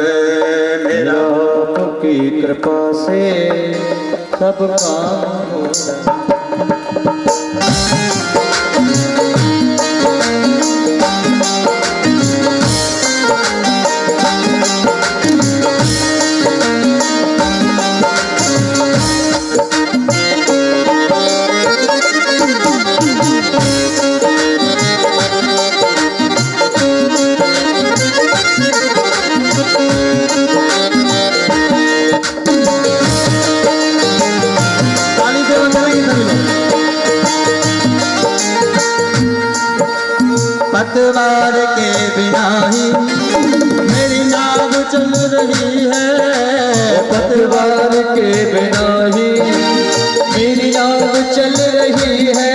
है, मेरा आपकी कृपा से सब काम हो रहा है। पतवार के बिना ही मेरी नाव चल रही है, पतवार के बिना ही मेरी नाव चल रही है,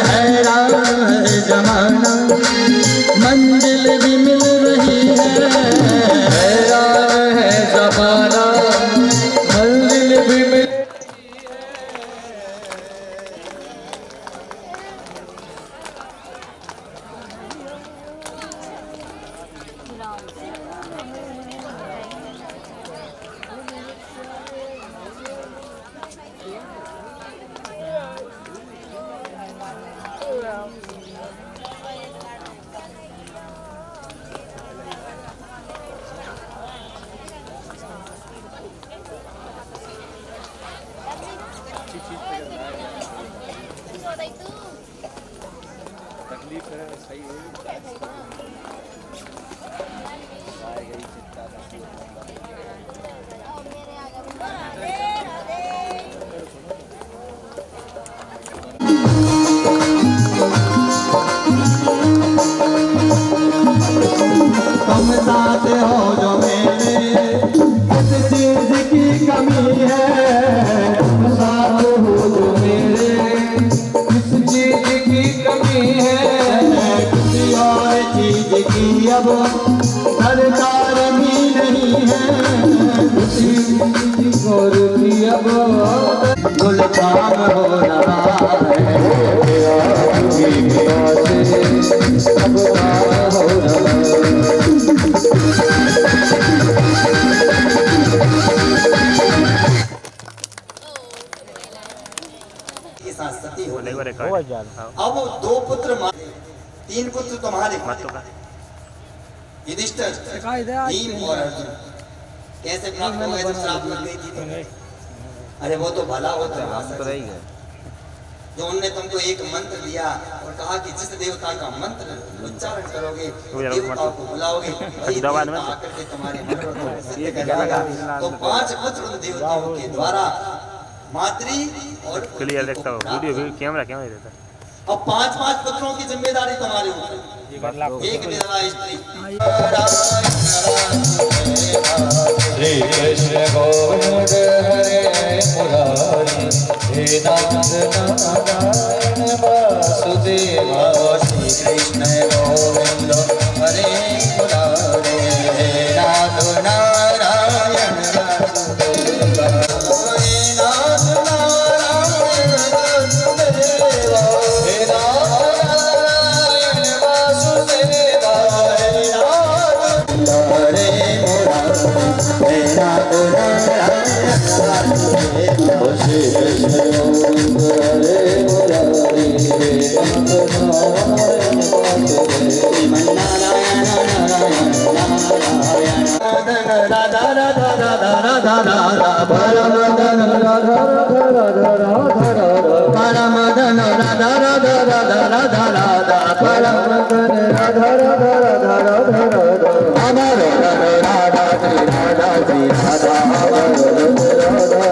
हैरान है जमाना मंजिल भी मिल रही है, हैरान है जमाना मंजिल भी मिल। तकलीफ है सही है। तुम साथ हो जो मेरे, किस चीज की कमी है, तुम साथ हो जो मेरे, किस चीज की कमी है, किसी और चीज की अब दरकार भी नहीं है, किसी चीज और की अब गुलफाम हो रहा है, आपकी कृपा से सब काम हो रहा है। सती होने अब वो 2 पुत्र 3 पुत्र तुम्हारे युधिष्ठिर, भीम और अर्जुन कैसे प्राप्त हो गए जब श्राप लग गई थी? अरे वो तो भला होता है, जो उनने तुमको एक मंत्र दिया और कहा कि जिस देवता का मंत्र उच्चारण करोगे देवताओं को बुलाओगे वही देवता आकर के तुम्हारे मनोरथ को सिद्ध करेगा। तो 5 पुत्र उन देवताओं के द्वारा मातृ और क्लियर देखता हो वीडियो कैमरा देता है। अब 5 पुत्रों की जिम्मेदारी तुम्हारे ऊपर। एक विधवा स्त्री श्री कृष्ण गोविंद हरे मुरारी हे नाथ नारायण वासुदेवा श्री कृष्ण गोविंद हरे मुरारे हे नाथ नारायण वासुदेवा हे नाथ नारायण वासुदेवा हे नारायण वासुदेवा हे नाथ हरे मुरारे हे नाथ नारायण वासुदेवा श्री कृष्ण गोविंद हरे मुरारी हे नाथ नारायण वासुदेवा नारायण नारायण नारायण राधा राधा राधा राधा राधा परमदन राधा राधा राधा राधा परमदन राधा राधा राधा राधा राधा परमदन राधा राधा राधा राधा राधा अमर राधा श्री राधा श्री राधा अमर राधा।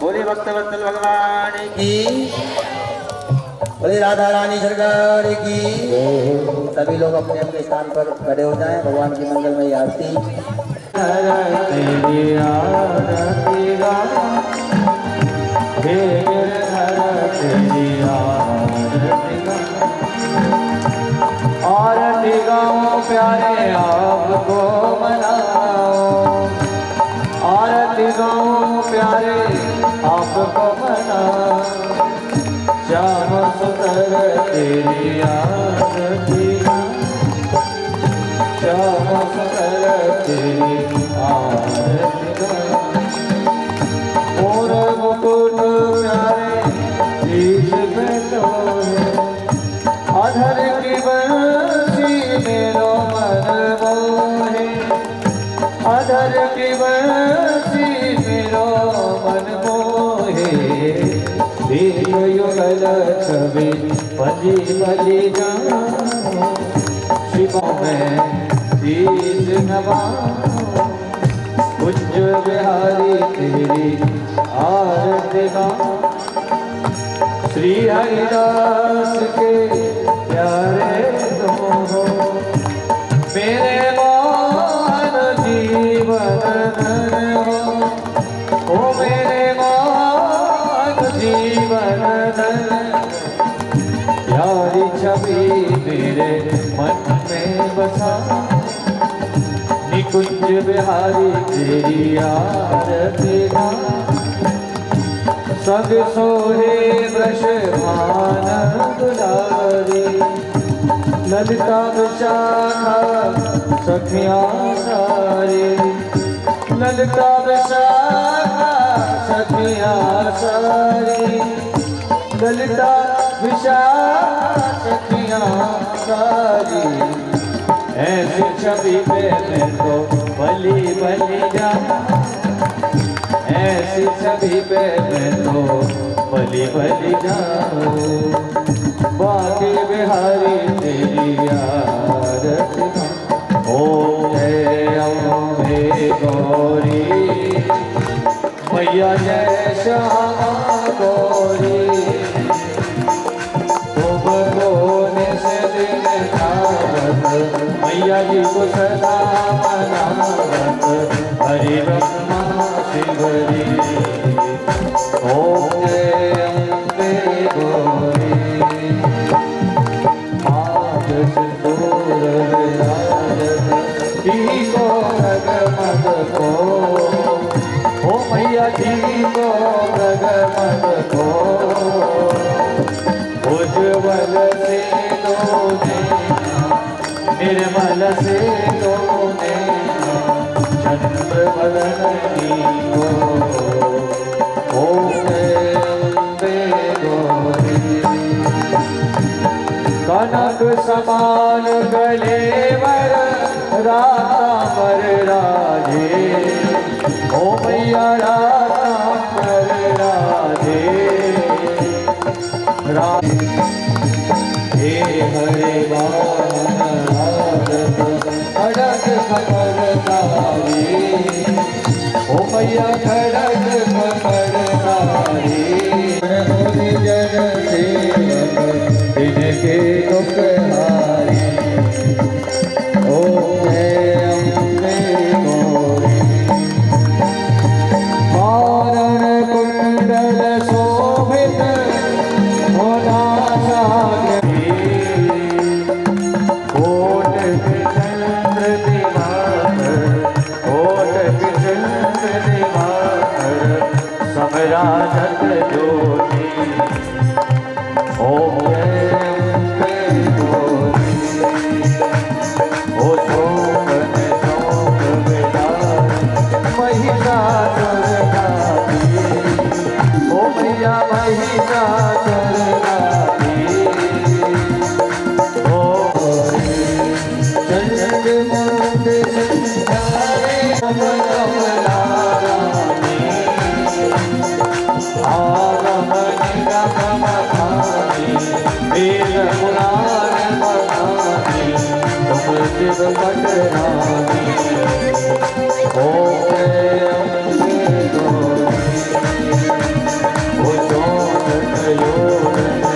बोले भक्तवत्सल भगवान की, बोले राधा रानी सरकार की। सभी लोग अपने अपने स्थान पर खड़े हो जाएं। भगवान की मंगलमयी आरती। आरती गाओ प्यारे आपको मनाओ, आरती गाओ प्यारे आपको मनाओ, श्याम सुंदर तेरी आरती, श्याम सुंदर तेरी आरती। मोर मुकुट प्यारे शीश पे तोरे, अधर की बंसी मेरो मन मोहे, अधर की बंसी मेरो मन मोहे। दीर्घ युगल छवि भजी भजी जाऊं, शिवों में शीश नवाऊं, कुंज बिहारी तेरी आरती गाऊं। श्री हरिदास के प्यारे तुम हो, मेरे मान जीवन धन हो, ओ मेरे मान जीवन धन। प्यारी छवि मेरे मन में बसा, निकुंज बिहारी तेरी आरती गाऊं। संग सोहे वृष भान दुलारी, ललिता विशाखा सखियां सारी, ललिता विशाखा सखियां सारी, ललिता विशाखा सखियां सारी। ऐसी छवि पे मैं तो बलि बलि जाऊं, ऐसी छवि पे मैं तो बलि बलि जाऊं। बाकी बिहारी तेरी आरती गाऊं। ओम जय अम्बे गौरी मैया, जय श्यामा गौरी। तुम रोने से दिन धावत, मैया जी को सदा मनावत। हरि ब्रह्मा शिवरी, ओम जय अम्बे गौरी। से दोने निर्मल से दोने चंद्र बदनी को ओम अम्बे गौरी कनक समान गले वर राता पर राजे ओ मैया राता पर राजे हे हरे वाहन खड़ग खबर तारी ओ मैया खड़ग खबर तारी जन सेवक इनके दुख हारी ओ अम्बे गौरी पारण कुंडल शोभित होना कोट चंद्र दिवाकर कोट चंद्र दिवाकर समराजत ज्योति ओम अम्बे गौरी ओ शोभन शोभ विदार महिषासुर गाती ओ मैया महिषासुर गाती ओ चंद्र मुंड संधारे कमलारानी आगम निगम मखानी वेद पुराण मखानी तुम शिव पटरानी ओम अम्बे गौरी ओ शोभन योगन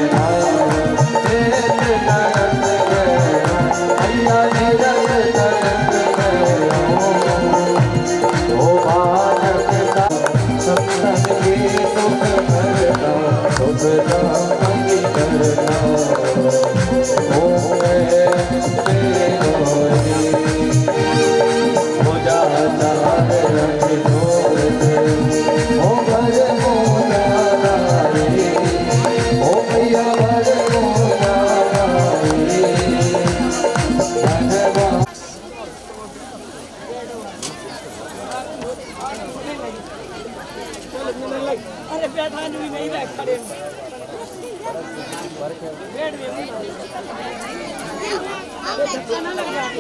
अरे बैठा नहीं बैठ खड़े बैठ धक्का ना लग जाए